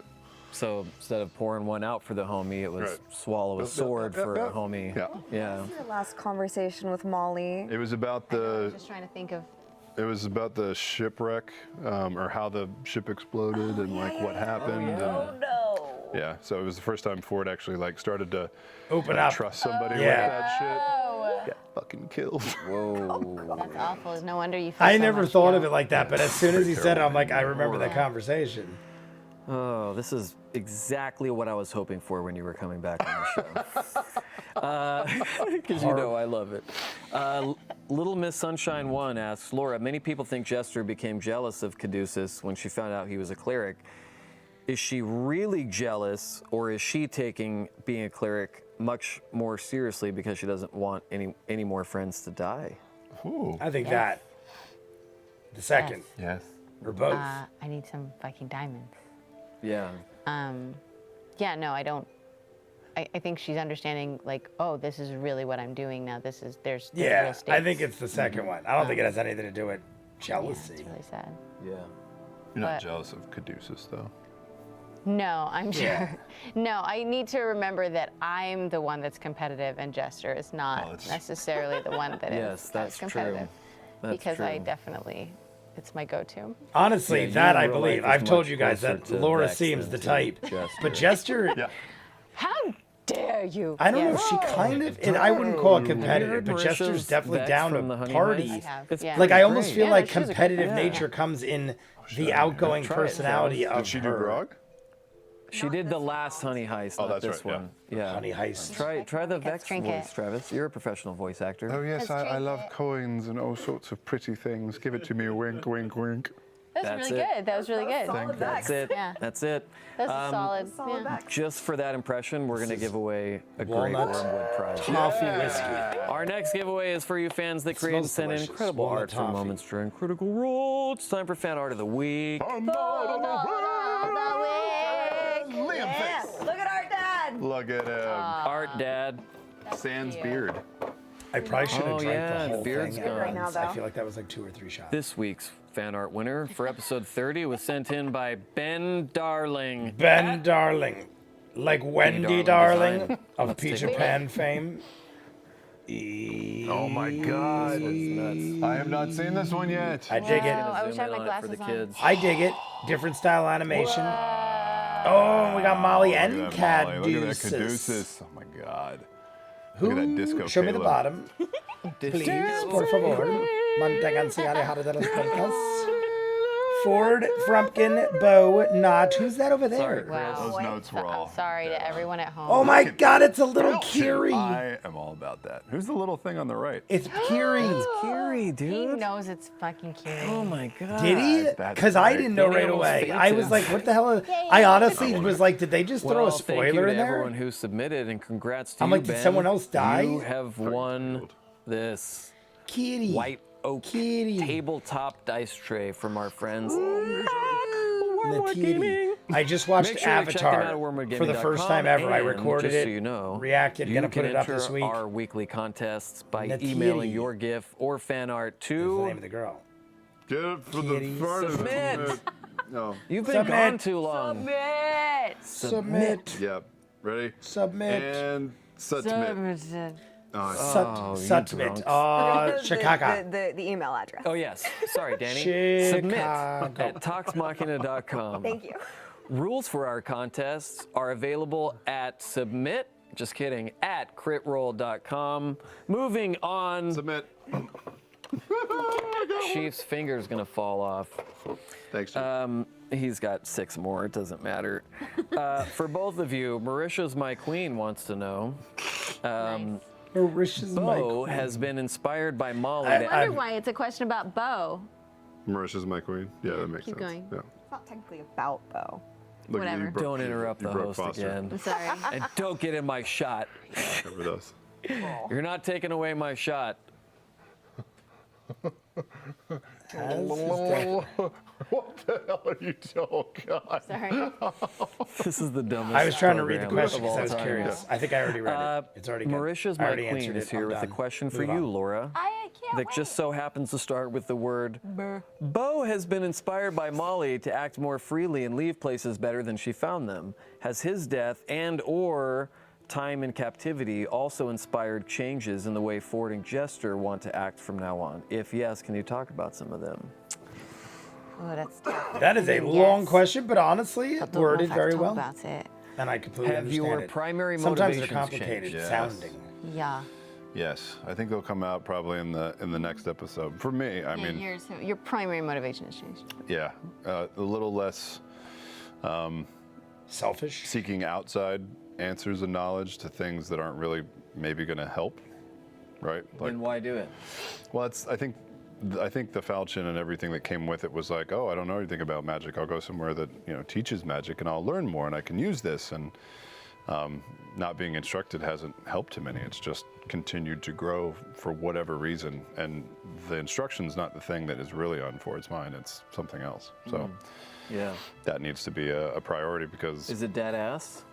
So instead of pouring one out for the homie, it was
Right.
swallow a sword for a homie.
Yeah.
Yeah.
Your last conversation with Molly.
It was about
I
the
was just trying to think of.
shipwreck, or how the ship exploded and like what happened. And,
No.
yeah, so it was the first time Ford actually like started to
Open up.
trust somebody
Yeah.
with that shit.
Oh,
Get fucking killed.
Whoa.
that's awful. No wonder you. Feel
I
so
never
much
thought
guilt.
of it like that, but as soon as he said it, I'm like, I remember that
Horrible.
conversation.
Oh, this is exactly what I was hoping for when you were coming back on the show. Because I love it. Little Miss Sunshine 1 asks, Laura, many people think Jester became jealous of Caduceus when she found out he was a cleric. Is she really jealous, or is she taking being a cleric much more seriously because she doesn't want any more friends to die?
Ooh.
I think
Yes.
that. The second.
Yes.
Or both.
I need some Viking diamonds.
Yeah.
Yeah, no, I don't I think she's understanding like, oh, this is really what I'm doing now. There's
Yeah,
real
I
stakes.
think it's the second one. I don't think it has anything to do with
Yeah,
jealousy.
it's really sad.
Yeah.
You're not
But-
jealous of Caduceus, though.
No, I'm sure.
Yeah.
No, I need to remember that I'm the one that's competitive, and Jester is not
that's-
necessarily the one that is
Yes, that's true.
competitive.
That's
because I
true.
definitely, it's my go-to.
Honestly,
Yeah,
that
you
I
in real
believe.
life is
I've told
much
you guys
closer
that
to
Laura
Vex
seems
than
the
to
type.
Jester.
But Jester,
Yeah.
How dare you?
I don't know
Yes.
if she kind of, and I wouldn't call it competitive,
heard
but Jester's
Marisha's
definitely
Vex
down
from the
to
Honey
party.
Heist?
I have,
It's
yeah.
Like I almost
great.
feel
Yeah,
like
she's a great-
competitive
yeah.
nature comes in the outgoing
Try it,
personality
Travis.
of
Did she do
her.
Grog?
She did the last Honey Heist,
Oh,
not
that's
this
right, yeah.
one. Yeah.
Honey Heist.
Try the
Let's
Vex
drink
voice,
it.
Travis. You're a professional voice actor.
Oh, yes,
Let's
I
drink
love
it.
coins and all sorts of pretty things. Give it to me, wink, wink, wink.
That's
That's
really
it.
good. That was really good.
Solid
That's
Vex.
it.
Yeah.
That's it.
That's a solid.
Solid
Yeah.
Vex.
Just for that impression, we're going to give away a great
Walnut
Wormwood prize.
Toffee whiskey.
Our next giveaway is for you fans that create and
smells
send in
delicious.
incredible
Walnut
art for
toffee.
moments during Critical Role. It's time for Fan Art of the Week.
Yeah. Look at our dad.
Look at him.
Art Dad.
Sans
cute.
beard.
I probably should have
Oh,
drank
yeah,
the
the
whole
beard's
thing at
gone.
Right now,
once. I
though.
feel like that was like 2 or 3 shots.
This week's fan art winner for episode 30 was sent in by Ben Darling.
Ben Darling, like Wendy
Darling
Darling
design.
of
Let's take
Peter
a look.
Pan fame.
Oh my God.
That's nuts.
I have not seen this one yet.
I dig
Wow.
it.
I wish I had
Zoom
my
in on it for the
glasses on.
kids.
I dig it. Different style animation. Oh, we got Molly and
Look at that Molly. Look at that
Caduceus.
Caduceus. Oh my God.
Who?
Look at that disco
Show me the
Caleb.
bottom. Please, por favor. Manténganse alejados de las puertas. Ford, Frumpkin, Bo, Knot. Who's that over there?
Sorry, Chris.
Wow.
Those notes were all.
I'm sorry to everyone at home.
Oh my God, it's a little Kiri.
I am all about that. Who's the little thing on the right?
It's Kiri.
Kiri,
He
dude.
knows it's fucking cute.
Oh my God.
Did he?
That's
Because I
great.
didn't know
Danny
right
almost
away. I was
fainted.
like, what the hell? I honestly was like, did they just throw a
Well, thank you
spoiler
to
in there?
everyone who submitted, and congrats to
I'm
you,
like, did
Ben.
someone else die?
You have won this
Kitty.
white oak
Kitty.
tabletop dice tray from our friends.
Natiti. I just watched
Make sure you check them out at
Avatar
wormwoodgaming.com,
for the first time ever. I
and
recorded
just
it,
so you know,
reacted,
you
gonna
can
put it up
enter
this week.
our weekly contests by
Natiri.
emailing your GIF or fan art
That's the name of
to.
the girl.
Get it for
Kitty.
the front of
Submit.
it. No.
You've been
Submit.
gone too long.
Submit.
Yep. Ready?
Submit.
And submit. Oh,
Oh, you
Submit.
drunks.
Chicago.
The email address.
Oh yes, sorry, Danny.
Chicago.
Submit at toxmachina.com.
Thank you.
Rules for our contests are available at submit. Just kidding. At critroll.com. Moving on.
submit.
Chief's finger's gonna fall off.
Thanks, Jim.
He's got 6 more. It doesn't matter. For both of you, Marisha's My Queen wants to know.
Mauritius
Bo has been inspired by Molly
I-
to
I wonder why it's a question about Bo.
Marisha's my queen. Yeah, that makes
keep
sense.
going.
Yeah.
It's not technically about Bo.
Look,
Whatever.
you broke-
Don't interrupt
you
the
broke
host
Foster.
again.
I'm sorry.
And don't get in my shot.
Cover those.
You're not taking away my shot.
What the hell are you doing? Oh, God.
Sorry.
This is the dumbest.
I was trying to read the
program
question
of
because
all
I was
time.
curious. I think I already read it. It's already good.
Marisha's
I
My
already
Queen
answered
is
it.
here
I'm
with a
done.
question for
Move
you,
on.
Laura.
I can't
That just so happens to start with the word Bo has been inspired by Molly to act more freely and leave places better than she found them. Has his death and or time in captivity also inspired changes in the way Ford and Jester want to act from now on? If yes, can you talk about some of them?
Oh, that's tough.
That is a long question, but honestly,
I don't know
worded
if I
very
talk
well.
About it.
And I completely
Have
understand
your
it.
primary
Sometimes they're
motivations
complicated
changed?
Yes.
sounding.
Yeah.
Yes, I think they'll come out probably in the next episode. For me, I mean,
Your primary motivation has changed.
yeah, a little less
Selfish.
seeking outside answers and knowledge to things that aren't really maybe going to help, right?
Then why do it?
Well, it's, I think the falchion and everything that came with it was like, oh, I don't know anything about magic. I'll go somewhere that teaches magic, and I'll learn more, and I can use this. And not being instructed hasn't helped him any. It's just continued to grow for whatever reason. And the instruction's not the thing that is really on Ford's mind. It's something else. So
Yeah.
that needs to be a priority because
Is it dead ass?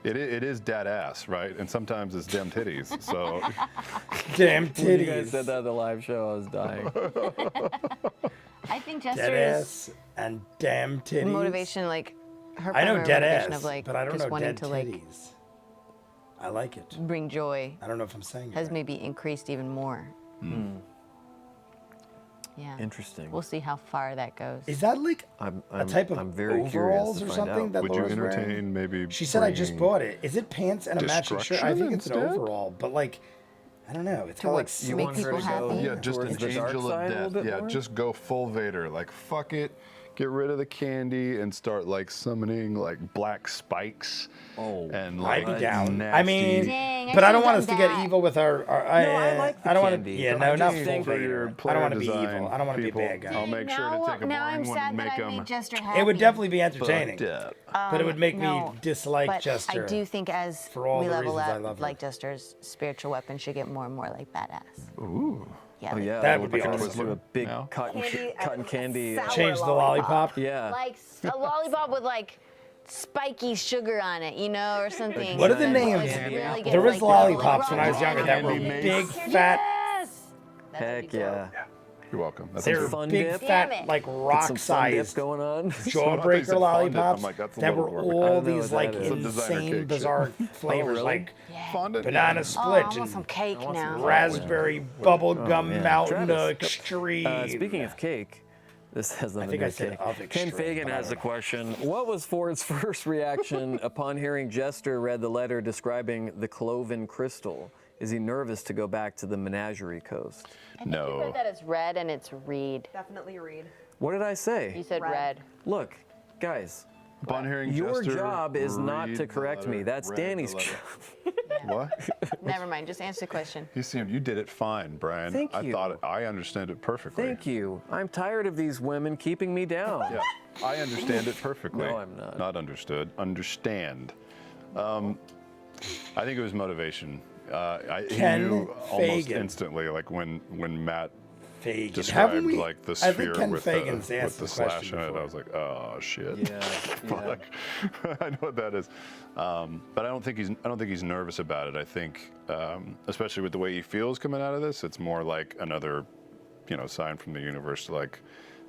It is dad ass, right? And sometimes it's damn titties. So
Damn
When you guys
titties.
said that at the live show, I was dying.
I think
Dead
Jester's
ass and damn titties.
motivation, like her
I know
primary
dead
motivation
ass,
of like
but I don't
just
know
wanting
dead
to like
titties. I like it.
bring joy
I don't know if I'm saying it
has
right.
maybe increased even more. Yeah.
Interesting.
We'll see how far that goes.
Is that like
I'm
a type of
I'm very
overalls
curious to
or
find
something
out.
that
would you
Laura's wearing?
entertain maybe?
She said I just
bringing-
bought it. Is it pants and a matching shirt? I think
Destruction
it's an
instead?
overall, but like, I don't know. It's got
what,
like
you
make
want her to go
Yeah, just
towards
an
the dark
angel
side
of
a little
death.
bit
Yeah,
more?
just go full Vader. Like fuck it, get rid of the candy and start like summoning like black spikes.
Oh,
and
I'd
like
be down.
nasty.
I mean,
Dang, I
but I don't
should've
want
done
us to get
that.
evil with our.
I like the
I don't want
candy.
to. Yeah,
I'm
no,
just
not full
saying
for
Vader.
your
I don't
player
want to be
design
evil. I don't want to be a
people,
bad guy.
I'll make sure to take a
now I'm
boring one
sad
and
that
make
I
them
made Jester happy.
It would definitely be entertaining,
fucked up.
but it would make
no,
me dislike
but
Jester.
I do think as
for all
we
the
level
reasons I
up,
love her.
like Jester's spiritual weapon should get more and more like badass.
Ooh.
Yeah.
Oh
like,
yeah,
That would be
turn
awesome.
into a big
Now?
cotton
Candy,
candy.
sour
Change the
lollipop.
lollipop.
Yeah.
Like a lollipop with like spiky sugar on it, you know, or something.
What are the
That
names?
voice really gets,
There was
like,
lollipops
like
when I was younger that were
Candy mace.
big, fat.
Yes. That's what
Heck
you do.
yeah.
You're welcome. That's
They
good.
were
Fun
big,
dip.
fat,
Damn it.
like
Some
rock
fun dip
sized
going on.
jawbreaker
fun dip.
lollipops
I'm like, that's a
that were
little more-
I
all
don't know
these
what
like
that is.
Some designer
insane,
cake
bizarre
shit.
flavors,
really?
like
Fondant.
banana
Oh, I
split
want
and
some cake now.
raspberry bubblegum
man.
mountain
Travis,
extreme.
Speaking of cake, this has nothing
think
to
I
do
said
with
of
cake. Ken
extreme,
Fagan
but I
has
don't
a
know.
question. What was Ford's first reaction upon hearing Jester read the letter describing the cloven crystal? Is he nervous to go back to the Menagerie Coast?
I think
No.
you heard that it's red and it's reed.
Definitely read.
What did I
You
say?
said
Red.
red.
Look, guys,
Upon hearing
your
Jester
job is not
read
to
the
correct me.
letter,
That's
read the
Danny's
letter.
job.
What?
Never mind. Just answer the question.
You did it fine, Brian.
Thank
I
you.
thought I understand it perfectly.
Thank you. I'm tired of these women keeping me down.
Yeah, I understand it perfectly.
No, I'm not.
Not understood. Understand. I think it was motivation. He
Ken
knew almost
Fagan.
instantly, like when Matt
Fagan.
described
Haven't we?
like the
I
sphere
think Ken
with
Fagan's
the
asked the
slash
question
in it.
before.
I was like, oh shit.
Yeah,
Fuck. I know what that is. But I don't think he's nervous about it. I think, especially with the way he feels coming out of this, it's more like another, sign from the universe to like,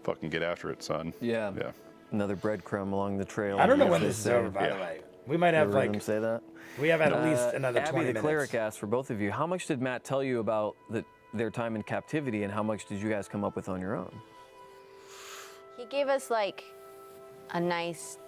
fucking get after it, son.
Yeah.
Yeah.
Another breadcrumb along the trail.
I don't know
as
when
they
this is
say.
over, by the
Yeah.
way. We might
You
have
ever heard
like
him say that?
we have at least another
Abby
20
the
minutes.
cleric asked for both of you, how much did Matt tell you about their time in captivity, and how much did you guys come up with on your own?
He gave us like a nice,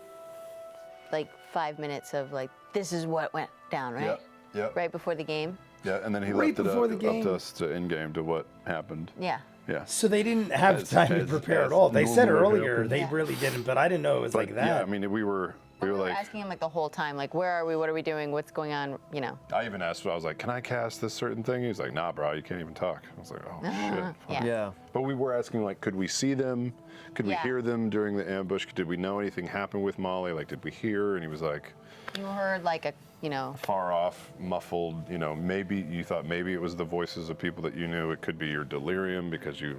like 5 minutes of like, this is what went down, right?
Yeah. Yeah.
Right before the game.
Yeah. And then he
Right
left it
before
up,
the
up
game.
to us to in game to what happened.
Yeah.
Yeah.
So they didn't have
As-
time to
as-
prepare
as
at all. They said
normal
earlier
happens.
they
Yeah.
really didn't, but I didn't know it was like that.
Yeah. I mean, we were
We were
like.
asking him like the whole time, like, where are we? What are we doing? What's going on? You know.
I even asked. I was like, "Can I cast this certain thing?" He was like, "Nah, bro, you can't even talk." I was like, "Oh shit."
Yeah.
Yeah.
But we were asking, like, could we see them? Could we
Yeah.
hear them during the ambush? Did we know anything happened with Molly? Like, did we hear? And he was like,
You heard like a,
far off, muffled. Maybe you thought maybe it was the voices of people that you knew. It could be your delirium because you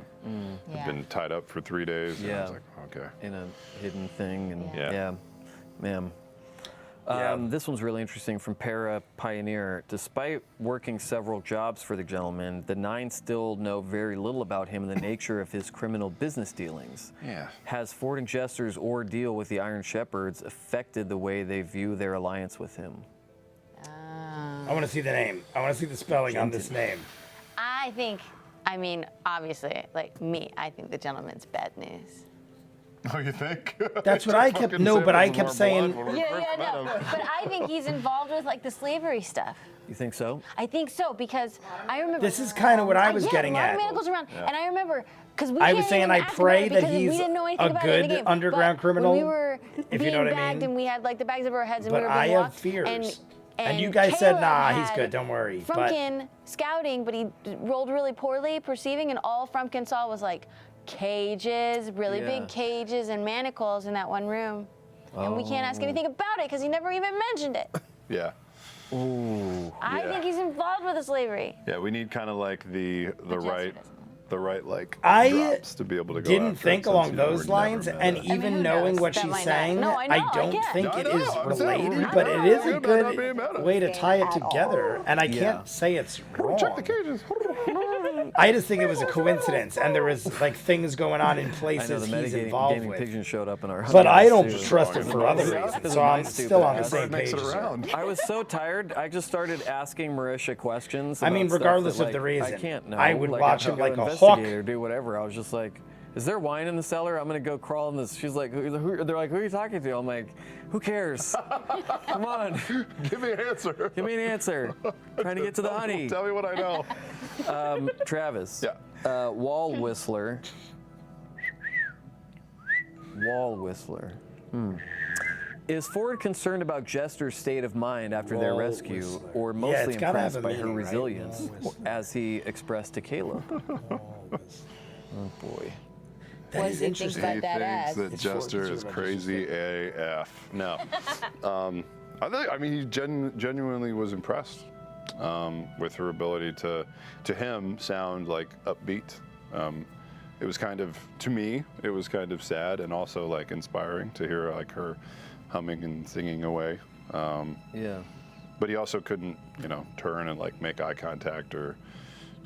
Yeah.
had been tied up for 3 days. And I was
Yeah.
like, okay.
In a hidden thing, and
Yeah.
yeah, ma'am.
Yeah.
This one's really interesting from Para Pioneer. Despite working several jobs for the gentleman, the Nine still know very little about him and the nature of his criminal business dealings.
Yeah.
Has Ford and Jester's ordeal with the Iron Shepherds affected the way they view their alliance with him?
I want to see the name. I want to see the spelling on this name.
I think, obviously, like me, I think the gentleman's bad news.
Oh, you think?
That's what I kept. No, but I kept saying.
No. But I think he's involved with like the slavery stuff.
You think so?
I think so because I remember.
This is kind of what I was getting
a lot
at.
of manacles around, and I remember because we.
I
can't
was saying
even
I
ask
pray
about it
that
because
he's
we didn't know anything
a
about it in the
good
game.
underground
But
criminal,
When we were
if you
being
know what I
bagged
mean.
and we had like the bags over our heads and
But
we were
I
being
have
walked,
fears. And
And
you guys said,
Caleb
nah, he's
had
good, don't worry, but-
Frumpkin scouting, but he rolled really poorly perceiving, and all Frumpkin saw was like cages, really
Yeah.
big cages and manacles in that one room. And we can't ask anything about it because he never even mentioned it.
Yeah.
Ooh.
I
Yeah.
think he's involved with the slavery.
Yeah, we need kind of like the right.
Jester doesn't.
the right
I
drops to be able to go
didn't
after it
think
since
along
you never
those lines,
met
and
us.
even
who
knowing
knows?
what
That
she's
might not-
saying,
No, I know, I
don't
get.
think
I
it
know,
is
I'm saying,
related,
I
but
know,
it is
I'm
a
not being mad at
good
it.
way to tie it
At all.
together, and I
Yeah.
can't say it's wrong.
Check the cages.
I just think it was a coincidence, and there was like things going on in
I know
places
the
he's involved
gaming
with.
pigeon showed up in our
But I don't
too.
trust it for other
Yeah.
reasons,
Is
so
it
I'm
my
still on the
stupid
same
Makes
page
it
as you.
around.
I was so tired. I just started asking Marisha questions.
I mean,
about stuff
regardless
that,
of the
like,
reason,
I can't know.
I would
Like,
watch
I
him
go
like a
investigate
hawk.
or do whatever. I was just like, "Is there wine in the cellar? I'm gonna go crawl in this." She's like, "They're like, who are you talking to?" I'm like, "Who cares? Come on,
Give me an answer.
give me an answer. Trying to get to the honey."
Tell me what I know.
Travis.
Yeah.
Wall whistler. Wall whistler. Is Ford concerned about Jester's state of mind after their
Wall
rescue,
whistler.
or
Yeah,
mostly
it's gotta have
impressed
a
by her
meaning, right?
resilience,
Wall whistler.
as he expressed to Caleb? Oh boy.
That
What
is
does he think
interesting.
about
He
that
thinks
ad?
that
It's
Jester
short,
is
it's
crazy AF. No. I mean, he genuinely was impressed with her ability to him, sound like upbeat. It was kind of, to me, it was kind of sad and also like inspiring to hear like her humming and singing away.
Yeah.
But he also couldn't, turn and like make eye contact or,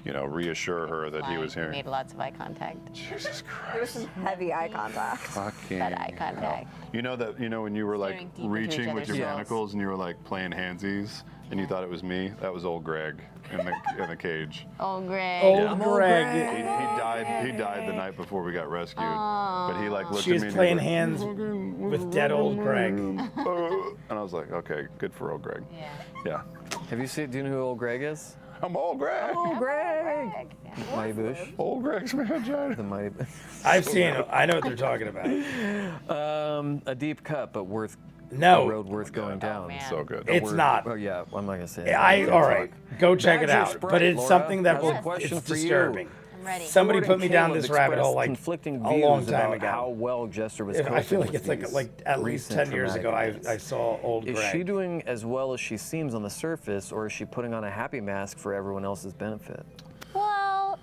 reassure her that he was
He
hearing.
made lots of eye contact.
Jesus
There was
Christ.
some heavy eye contact.
Fucking
But eye contact.
You know when you were like
Staring deep into
reaching
each
with your
other's souls.
manacles and you were like playing handsies and you thought it was me? That was old Greg in the cage.
Oh, Greg.
Old
Yeah.
Greg.
He died the night before we got rescued. But he like looked
She
at
was
me and
playing
he
hands with dead old Greg.
and I was like, okay, good for old Greg.
Yeah.
Yeah.
Have you seen? Do you know who old Greg is?
I'm old Greg.
Greg. Mighty Boosh.
Old Greg's mangina.
The Mighty.
I've seen it. I know what they're talking about.
A deep cut, but worth a
No,
road worth going down.
man.
So good.
it's not.
Oh yeah, I'm not gonna say it.
All right, go check it
Magic
out.
Sprite,
But it's
Laura,
something that
has a
will.
question
It's
for you.
disturbing.
I'm ready.
Somebody
Ford
put
and
me down
Caleb
this rabbit hole
expressed
like
conflicting
a
views
long time
about
ago.
how well Jester was
I
coping
feel like
with
it's like
these
at least
recent
10 years ago
traumatic events.
I saw old
Is
Greg.
she doing as well as she seems on the surface, or is she putting on a happy mask for everyone else's benefit?
Well,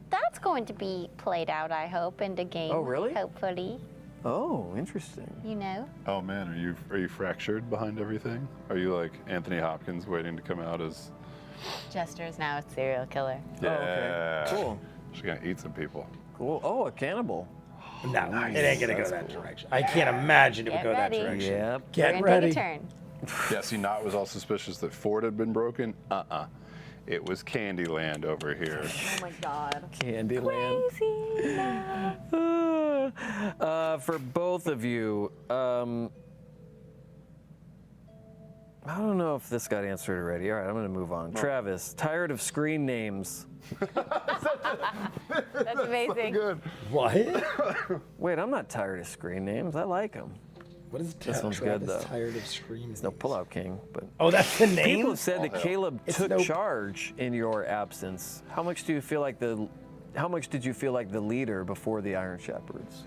that's going to be played out, I hope, in the game.
Oh, really?
Hopefully,
Oh, interesting.
you know.
Oh man, are you fractured behind everything? Are you like Anthony Hopkins waiting to come out as?
Jester is now a serial killer.
Yeah.
Oh, okay. Cool.
She's gonna eat some people.
Cool. Oh, a cannibal.
No, it ain't gonna go that direction. I can't imagine it would
Get
go that
ready.
direction.
Yep.
We're
Get
gonna
ready.
take a turn.
Yeah, see, Knott was all suspicious that Ford had been broken. It was Candyland over here.
Oh my god.
Candyland. For both of you, I don't know if this got answered already. All right, I'm going to move on. Travis, tired of screen names.
That's amazing.
Good.
What?
Wait, I'm not tired of screen names. I like them.
What is
This one's good,
Travis
though.
tired of screams?
No, Pullout King, but
Oh, that's the name?
people have said that Caleb
It's
took
no-
charge in your absence. How much did you feel like the leader before the Iron Shepherds?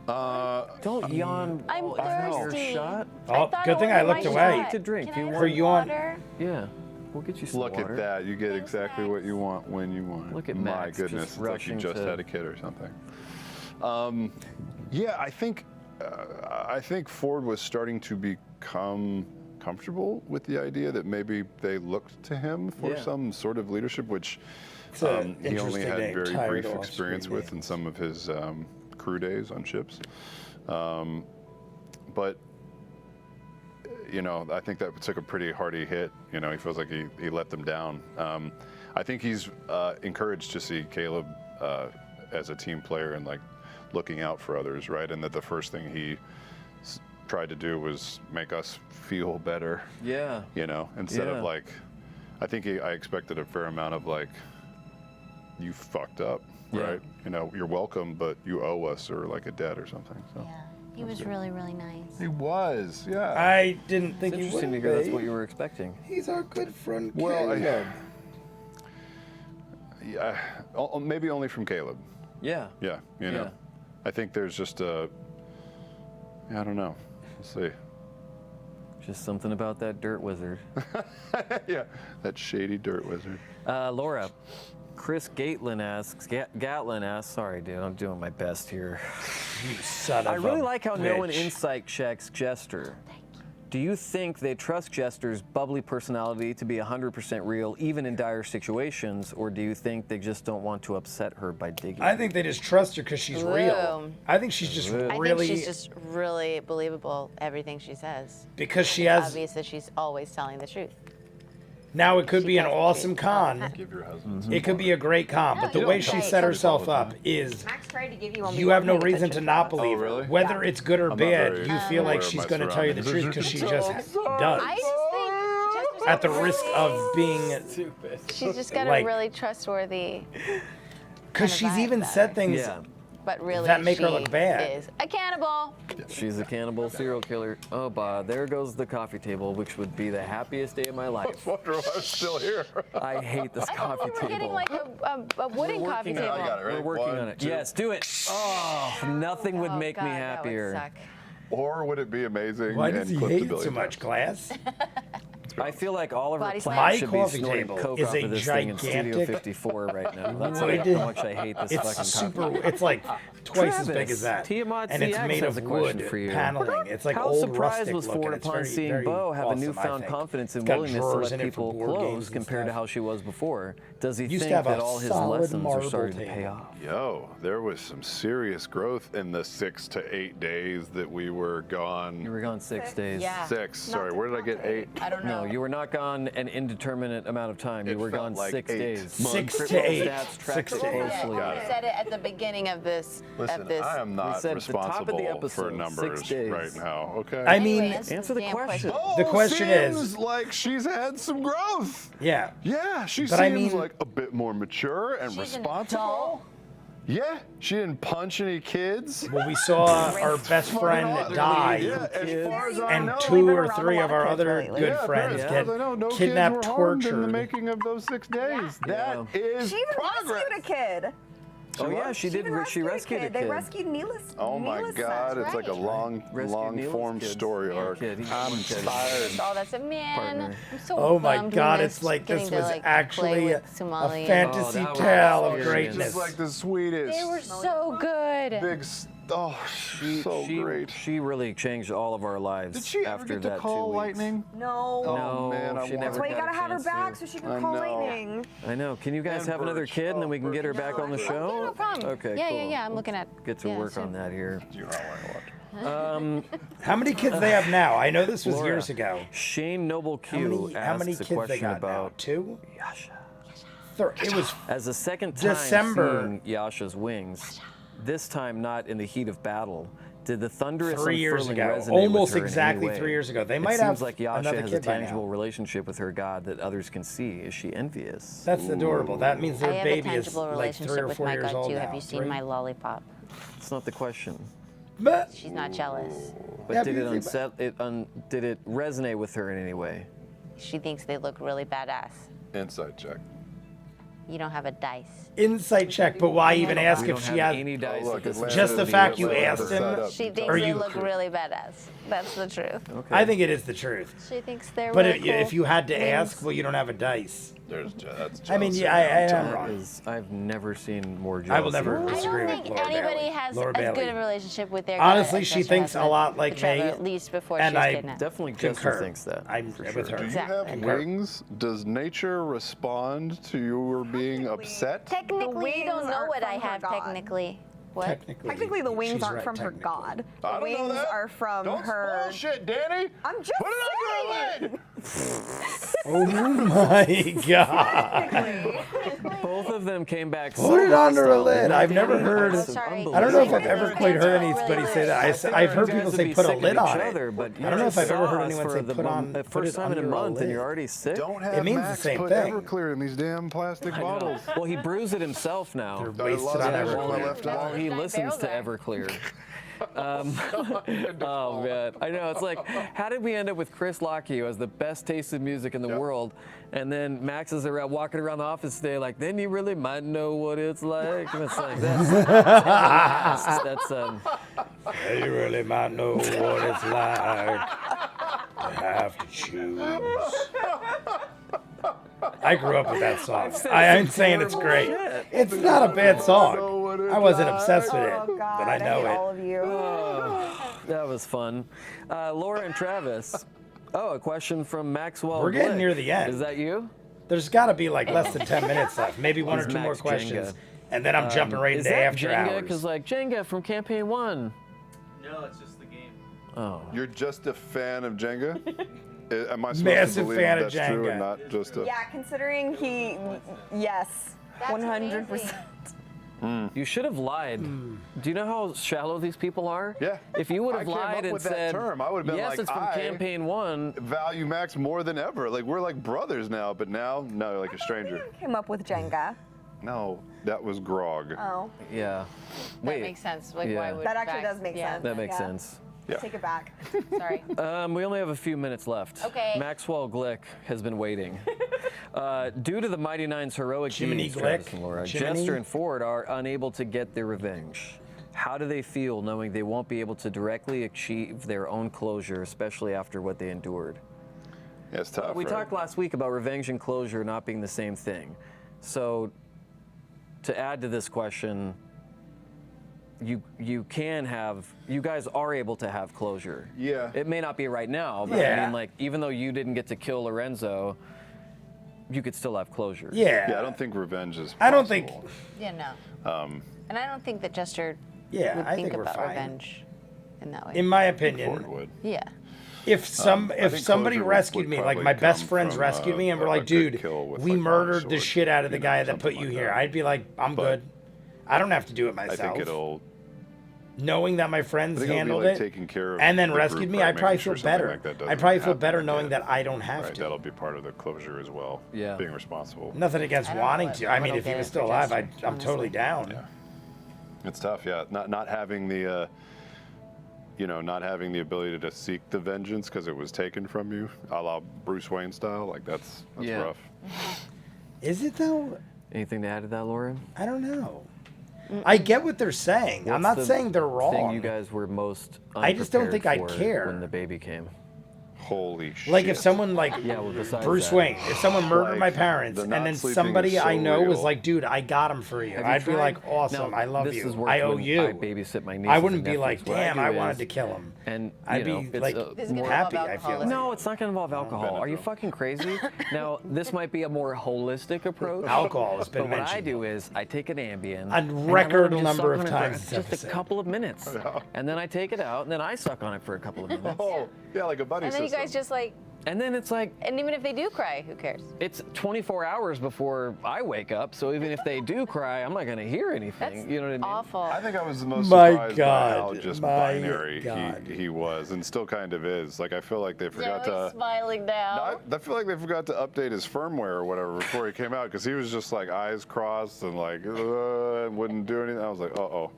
Don't yawn.
I'm
while it's your
thirsty.
shot.
Oh,
thought
good
it
thing
was
I
my
looked away.
shot.
To drink.
Can
You
I
want-
have
you on?
water?
Yeah, we'll get you some
Look
water.
at that. You get
Thanks,
exactly
Max.
what you want when you want.
Look at
My
Max just
goodness, it's like you
rushing
just
to-
had a kid or something. Yeah, I think Ford was starting to become comfortable with the idea that maybe they looked to him for
Yeah.
some sort of leadership, which
It's a
he only
interesting
had
name,
very
tired
brief
of
experience
screen
with in
names.
some of his crew days on ships. But I think that took a pretty hearty hit. He feels like he let them down. I think he's encouraged to see Caleb as a team player and like looking out for others, right? And that the first thing he tried to do was make us feel better,
Yeah.
instead
Yeah.
of like, I think I expected a fair amount of like, you fucked up,
Yeah.
right? You're welcome, but you owe us or like a debt or something. So.
Yeah, he was really, really nice.
He was, yeah.
I didn't think
It's
he would
interesting to hear that's
be.
what you were expecting.
He's our good friend
Well,
Caleb.
Yeah, maybe only from Caleb.
Yeah.
Yeah,
Yeah.
I think there's just I don't know. We'll see.
Just something about that dirt wizard.
Yeah, that shady dirt wizard.
Laura, Chris Gatlin asks, sorry, dude, I'm doing my best here.
You son of
I really
a
like how no one
bitch.
insight checks Jester. Do you think they trust Jester's bubbly personality to be 100% real, even in dire situations, or do you think they just don't want to upset her by digging?
I think they just trust her because she's real.
Ooh.
I think she's just
I
really
think she's just really believable, everything she says.
because she
It's
has.
obvious that she's always telling the truth.
Now it could
She
be an
tells the
awesome
truth.
con.
Give your husband
It could be a great con, but the
No,
way
you're
she
right.
set herself
all the
up is
Max tried to give you only
you have no
one
reason to
attention
not
to us.
believe her.
really?
Whether it's good or
I'm not
bad,
very
you feel like
aware of
she's
my
going to tell you the truth
surroundings.
because she just
I
does.
just think Jester's
At the risk of being,
She's just got
Like-
a really trustworthy,
because
Kinda
she's
vibe
even
about
said
her.
things.
Yeah,
but really
That make her
she
look bad.
is a cannibal.
she's a cannibal serial killer. Oh, there goes the coffee table, which would be the happiest day of my
I
life.
wonder why I'm still here.
I hate this
I thought
coffee
we were
table.
getting like a wooden
We're
coffee
working
table.
on it.
I got it, right?
We're working
One,
on it.
two.
Yes, do it. Oh, nothing would
Oh,
make
God,
me
that would
happier.
suck.
Or would it be amazing?
Why
and
does he
clip
hate
the
it
billion
so much,
times?
Glass?
I feel like all of our
Body
plants
slam.
My
should be
coffee
snorting
table
coke
is
off
a
of this thing in Studio
gigantic
54 right now. That's
wood.
how much I hate this fucking
It's
coffee
super.
table.
It's like twice as big
Travis,
as that,
Tiamat
and it's
CX
made
has
of
a question
wood
for you.
paneling. It's like
How
old
surprised
rustic
was
looking.
Ford
It's
upon
very,
seeing
very
Bo have
awesome,
a
I
newfound
think.
confidence and
It's got
willingness to
drawers
let
in it for
people
board games
close
and
compared to
stuff.
how she was before? Does he
Used to
think
have a
that all his
solid
lessons are
marble
starting to pay
table.
off?
Yo, there was some serious growth in the 6 to 8 days that we were gone.
You were gone 6 days.
Yeah.
6. Sorry, where did I get 8?
I don't know.
No, you were not gone an indeterminate amount of time. You
It
were
felt
gone
like
6
8
days.
months.
6
Crypto
to 8.
stats track
6
it
to 8.
closely.
Got
You
it.
said it at the beginning of this.
Listen,
of this.
I am not
said at the top of the
responsible
episode,
for
6
numbers
days.
right now. Okay.
I
Anyway,
mean,
Answer the
damn
question.
the question
seems
is-
like she's had some growth.
yeah.
Yeah, she
But I
seems
mean-
like a bit more mature and
She's an
responsible.
adult.
Yeah, she didn't punch any kids.
Well, we saw our best friend die,
Yeah, as far as I
and
know.
2 or
around a
3
lot
of
of
our
kids
other
lately.
good
Yeah,
friends
as
get
far as I know, no
kidnapped,
kids were harmed in the
tortured.
making of those 6 days. That is
She even
progress.
rescued a kid.
Oh yeah, she did.
even
She rescued a kid.
They rescued Neelis.
Oh my
Neelis,
God,
that's
it's like a
right.
long
Rescued
form
Neil's
story
kids.
arc.
Kid, he's
I'm
one kid.
tired.
Oh, that's a man.
Partner.
I'm so
Oh my
bummed we
God,
missed
it's like this
getting to,
was
like, play
actually
with
a
Somali and-
fantasy
Oh, that was
tale of
experience.
greatness.
Just like the sweetest.
They were so good.
big. Oh, so great.
She really changed all of our lives
Did she ever
after
get to
that
call
2 weeks.
lightning?
No.
Oh
No,
man, I
she
want
never
That's why you
got a
gotta have her
chance
back
to.
so she can
I
call
know.
lightning.
I know. Can you guys
And
have another
Birch.
kid and then
Oh,
we can get her
Birch.
back on the show?
Yeah, no problem.
Okay,
Yeah,
cool.
yeah, yeah. I'm looking at.
Get to
yeah,
work
soon.
on that here.
Do you not want to watch?
How many kids they have now? I know this was
Laura,
years ago.
Shane Noble
How
Q
many
asks a
kids they
question
got now?
about
2?
Yasha.
It was
As a second time
December.
seeing Yasha's wings, this time not in the heat of battle, did the thunderous
3 years
unfurling
ago.
resonate
Almost
with her in any
exactly
way?
3 years ago. They might
it
have
seems like Yasha
another
has a
kid by now.
tangible relationship with her god that others can see. Is she envious?
That's adorable. That means
I
their
have a
baby is
tangible
like 3
relationship
or
with
4
my
years
god
old
too.
now.
Have you seen
3?
my lollipop?
That's not the question.
But
She's not jealous.
But
Yeah,
did it
because
did it resonate with her in any way?
She thinks they look really badass.
Inside check.
You don't have a dice.
insight check. But why even ask
We
if
don't
she
have
has?
any dice.
look,
at this
Atlanta
Just the
facility.
fact you
Atlanta
asked him,
set up.
She
Are
thinks they
you
look
cr-
really badass. That's the truth.
Okay.
I think it is the truth.
She thinks they're
But
really cool.
if you had to
Wings.
ask, well, you don't have a dice.
That's
I mean,
jealousy
yeah,
now,
I'm
Tom.
wrong.
I've never seen more jealousy.
I will never
I
disagree
don't
with
think
Laura
anybody
Bailey.
has
Laura
as good
Bailey.
a relationship with their
Honestly,
god as
she
Jester
thinks
has
a
with
lot like
Trevor,
me,
at least before
and
she was
I
kidnapped.
Definitely Jester
Concur.
thinks that.
I'm
for
with
sure.
her.
Do you
Exactly.
have wings? Does nature respond to your being upset?
Technically, we
wings
don't know
are
what I
from her
have
god.
technically. What?
Technically, the wings
she's
aren't
right,
from her
technically.
god. The
I don't know
wings
that.
are from
Don't
her.
spoil shit, Danny.
I'm just
Put it
saying.
under
Oh my god!
Both of them came back.
Put it
so
under a
hostile.
lid. I've never heard.
Oh, sorry.
I don't know if I've
Unbelievable.
ever quite heard
Really
anybody
loose.
say that. I've heard people say put a lid on it.
But
I don't know if I've ever heard anyone say
the
put on.
the
Put
first
it
time in a
under
month, and
lid.
you're already sick.
Don't have
It means the
Max
same
put
thing.
Everclear in these damn plastic bottles.
Well, he brews it himself now.
They're
I
wasted
lost
on
that
Everclear.
one I left
While
out.
he
Nice
listens to
barrels
Everclear. Oh man, I know. It's like, how did we end up with Chris Lockheed, who has the best taste in music in the
Yep.
world, and then Max is around walking around the office today, like, then you really might know what it's like. And it's like that's
You really might know what it's like to have to choose. I grew up with that song.
said
I ain't
some
saying it's
terrible
great.
shit.
It's not a bad song. I wasn't obsessed with it,
Oh God,
but I know
hate
it.
all of you.
That was fun. Laura and Travis. Oh, a question from Maxwell.
We're getting
Glick.
near the end.
Is that you?
There's got to be like less than 10 minutes left, maybe one or
He's
two more
Max
questions,
Jenga.
and then I'm jumping right
Is
into
that
after
Jenga?
hours.
Because like Jenga from Campaign 1.
No, it's just the game.
Oh.
You're just a fan of Jenga? Am I supposed
Massive
to believe
fan of
that's true
Jenga.
and not just a...
Yeah, considering he, yes,
That's
100%.
amazing.
You should have lied.
Hmm.
Do you know how shallow these people are?
Yeah.
If you would
I
have
came
lied
up
and
with that
said,
term. I would have been
yes,
like,
it's from
I-
Campaign 1.
Value Max more than ever. Like, we're like brothers now, but now, no, you're like a stranger.
Came up with Jenga.
No, that was Grog.
Oh,
Yeah.
That
Wait.
makes sense. Like,
Yeah.
why would
that actually
Vax-
does make
yeah.
sense.
That makes
Yeah.
sense.
Yeah.
Take it back.
Sorry.
We only have a few minutes left.
Okay.
Maxwell Glick has been waiting. Due to the Mighty Nine's heroic
Jiminy
deeds, Travis
Glick?
and Laura,
Jiminy?
Jester and Ford are unable to get their revenge. How do they feel knowing they won't be able to directly achieve their own closure, especially after what they endured?
Yeah, it's tough.
We
right?
talked last week about revenge and closure not being the same thing. So, to add to this question, you guys are able to have closure.
Yeah.
It may not be right now, but I
Yeah.
mean, like, even though you didn't get to kill Lorenzo, you could still have closure.
Yeah.
Yeah, I don't think revenge is
I don't think-
possible.
Yeah, no. And I don't think that Jester
Yeah,
would
I
think
think we're
about
fine.
revenge in that way.
In my
Ford
opinion,
would.
yeah.
if
I think
somebody
closure
rescued
would
me, like
probably
my best
come
friends
from,
rescued me and were
a
like,
good
dude,
kill with,
we
like,
murdered the
sword,
shit out of the
you know,
guy that
something
put you
like
here,
that.
I'd be like, I'm
But
good. I don't have to do it
I
myself.
think it'll.
Knowing that my friends
I think it'll
handled
be like
it
taking care of
and then
the
rescued
group,
me,
right,
I'd probably
making sure
feel
something
better.
like that
I'd
doesn't
probably feel
happen
better
again.
knowing that I don't have
Right,
to.
that'll be part of the closure as well.
Yeah.
Being responsible.
Nothing against
I don't know
wanting
what-
to. I
what
mean,
I'll
if he
get
was
for
still alive,
Jester,
I'm totally
honestly.
down.
Yeah. It's tough, yeah. Not having the, not having the ability to seek the vengeance because it was taken from you, a la Bruce Wayne style. Like that's
Yeah.
rough.
Is it though?
Anything to add to that, Lauren?
I don't know. I get what they're saying. I'm
What's
not
the
saying they're
Thing
wrong.
you guys were most
I just don't think I'd
unprepared for
care.
when the baby came.
Holy shit.
Like if someone like
Yeah, well, besides
Bruce
that.
Wayne, if someone murdered
Like,
my parents
the
and
not
then
sleeping
somebody
is so
I know was
real.
like, dude, I got him for you,
Have you
I'd be
tried?
like, awesome,
Now,
I love
this
you,
is work
I owe
when
you.
I babysit my nieces
I wouldn't
and
be like,
nephews. What I
damn,
do
I
is-
wanted to kill him.
And
I'd
you know,
be
it's
like
This is gonna
happy.
involve
I feel
alcohol,
like.
No, it's not going to involve alcohol. Are you
Benadryl.
fucking crazy? Now, this might be a more holistic approach.
Alcohol has been
But what I
mentioned.
do is I take an Ambien.
A
and I
record
let 'em just
number
suck
of
on it for
times this
Just
episode.
a couple of minutes. And then I take it out, and then I suck on it for a couple of minutes.
Oh, yeah, like a buddy
And then you
system.
guys just like,
And then it's like,
and even if they do cry, who cares?
it's 24 hours before I wake up, so even if they do cry, I'm not going to hear anything.
That's
you know what I mean?
awful.
I think I was the most
My
surprised by how
God,
just
my
binary
God.
he was, and still kind of is. Like I feel like they forgot to.
smiling now.
I feel like they forgot to update his firmware or whatever before he came out because he was just like eyes crossed and like and wouldn't do anything. I was like, Love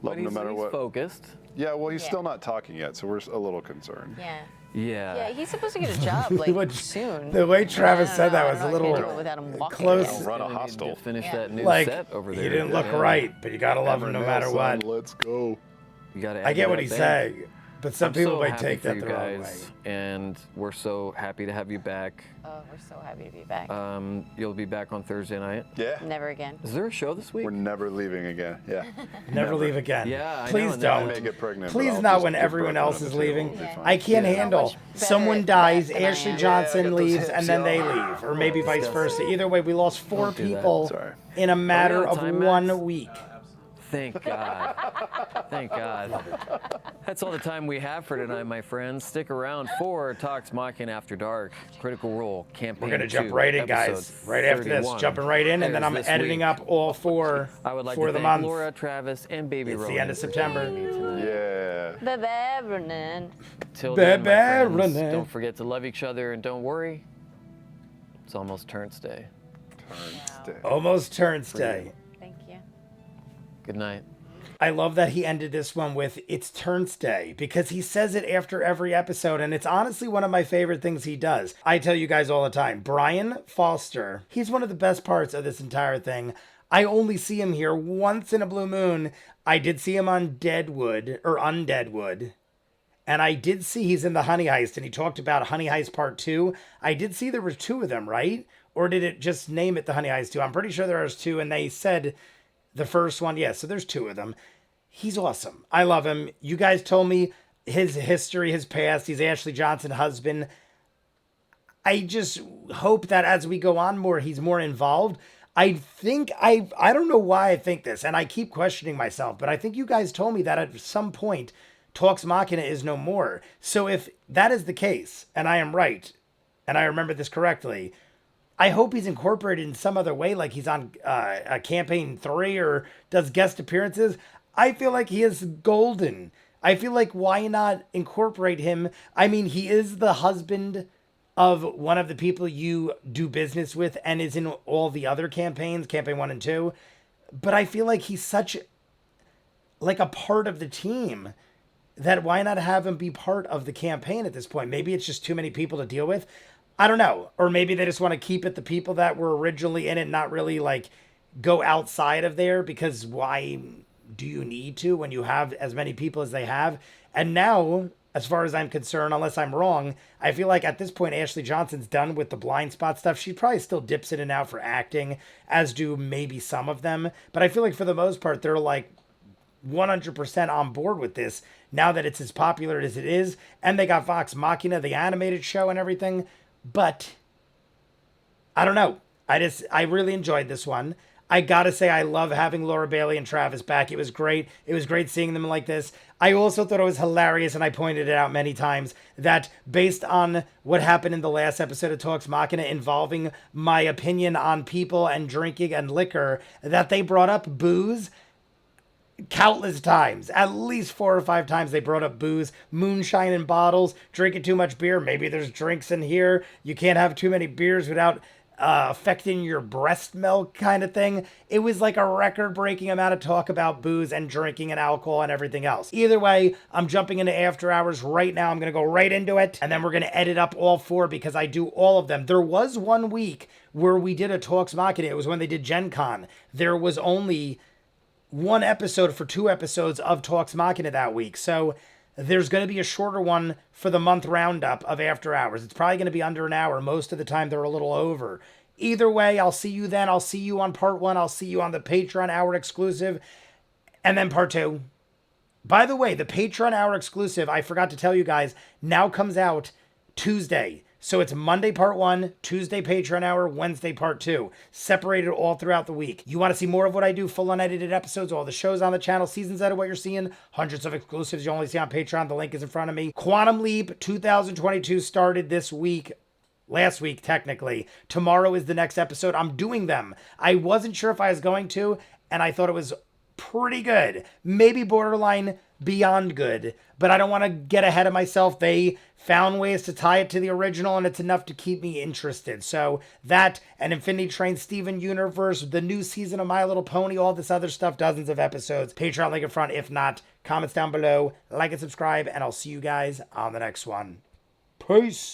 But
him no
he's,
matter
he's
what.
focused.
Yeah, well, he's
Yeah.
still not talking yet, so we're a little concerned.
Yeah.
Yeah.
Yeah, he's supposed to get a job like
What-
soon.
The way Travis
I don't
said
know,
that
I
was a
don't know, I
little
can't do it without him walking.
close.
Don't run a
Gonna need
hostel.
to finish
Yeah.
that new
Like
set over there.
he didn't look
Yeah.
right, but you gotta love him no
Hammer
matter
nail,
what.
son, let's go.
You gotta
I
add
get
to
what
that
he's
band.
saying, but some
I'm
people
so
might
happy
take
for
that
you
the wrong way.
guys, and we're so happy to have you back.
Oh, we're so happy to be back.
You'll be back on Thursday night.
Yeah.
Never again.
Is there a show this week?
We're never leaving again. Yeah.
Never leave again.
Yeah, I know,
Please
and then I
don't.
I may get pregnant. but
Please
I'll
not
just
when
give
everyone
birth
else
on
is
the table.
leaving.
It'll be fine.
I can't
Yeah.
handle
So much better
someone
at
dies,
that than I
Ashley
am.
Johnson
Yeah, I got those
leaves,
hips,
and then they
y'all.
leave, or maybe vice versa. Either way, we lost 4
Don't do that.
people
Sorry.
in a matter
out
of
of time, Max?
1 week.
Thank God. Thank God. That's all the time we have for tonight, my friends. Stick around for Talks Machina After Dark, Critical Role, Campaign
We're gonna jump
2,
right in, guys.
episode
Right after this,
31.
jumping right in, and then I'm
Airs this
editing
week.
up all 4
I would like
for
to
the
thank
month.
Laura, Travis, and Baby
It's
Rowan
the end of
for
September.
joining me tonight.
Yeah.
Bye-bye, Brennan.
Till then, my
Baby
friends,
Renee.
don't forget to love each other, and don't worry, it's almost Turns Day.
Stay.
Almost turns day.
Thank you.
Good night.
I love that he ended this one with "It's Turns Day" because he says it after every episode, and it's honestly one of my favorite things he does. I tell you guys all the time, Brian Foster, he's one of the best parts of this entire thing. I only see him here once in a blue moon. I did see him on Deadwood, or Undeadwood. And I did see he's in the Honey Heist, and he talked about Honey Heist Part 2. I did see there were 2 of them, right? or did it just name it the Honey Eyes 2? I'm pretty sure there's 2, and they said the first one, yeah, so there's 2 of them. He's awesome. I love him. You guys told me his history, his past. He's Ashley Johnson's husband. I just hope that as we go on more, he's more involved. I think I don't know why I think this, and I keep questioning myself, but I think you guys told me that at some point Talks Machina is no more. So if that is the case, and I am right, and I remember this correctly, I hope he's incorporated in some other way, like he's on a campaign 3 or does guest appearances. I feel like he is golden. I feel like why not incorporate him? I mean, he is the husband of one of the people you do business with and is in all the other campaigns, campaign 1 and 2. But I feel like he's such like a part of the team that why not have him be part of the campaign at this point? Maybe it's just too many people to deal with. I don't know. Or maybe they just want to keep it the people that were originally in it, not really like go outside of there, because why do you need to when you have as many people as they have? And now, as far as I'm concerned, unless I'm wrong, I feel like at this point, Ashley Johnson's done with the blind spot stuff. She probably still dips in and out for acting, as do maybe some of them. But I feel like for the most part, they're like 100% on board with this now that it's as popular as it is. And they got Vox Machina, the animated show and everything. But I don't know. I really enjoyed this one. I gotta say, I love having Laura Bailey and Travis back. It was great. It was great seeing them like this. I also thought it was hilarious, and I pointed it out many times, that based on what happened in the last episode of Talks Machina involving my opinion on people and drinking and liquor, that they brought up booze countless times. At least 4 or 5 times they brought up booze, moonshine in bottles, drinking too much beer. Maybe there's drinks in here. You can't have too many beers without affecting your breast milk kind of thing. It was like a record-breaking amount of talk about booze and drinking and alcohol and everything else. Either way, I'm jumping into After Hours right now. I'm going to go right into it, and then we're going to edit up all 4 because I do all of them. There was one week where we did a Talks Machina. It was when they did Gen Con. There was only 1 episode for 2 episodes of Talks Machina that week. So there's going to be a shorter one for the month roundup of After Hours. It's probably going to be under an hour. Most of the time, they're a little over. Either way, I'll see you then. I'll see you on part 1. I'll see you on the Patreon hour exclusive. And then part 2. By the way, the Patreon hour exclusive, I forgot to tell you guys, now comes out Tuesday. So it's Monday part 1, Tuesday Patreon hour, Wednesday part 2, separated all throughout the week. You want to see more of what I do, full unedited episodes, all the shows on the channel, seasons out of what you're seeing, hundreds of exclusives you only see on Patreon. The link is in front of me. Quantum Leap 2022 started this week. Last week, technically. Tomorrow is the next episode. I'm doing them. I wasn't sure if I was going to, and I thought it was pretty good. Maybe borderline beyond good, but I don't want to get ahead of myself. They found ways to tie it to the original, and it's enough to keep me interested. So that and Infinity Train, Steven Universe, the new season of My Little Pony, all this other stuff, dozens of episodes. Patreon link in front. If not, comments down below, like and subscribe, and I'll see you guys on the next one. Peace.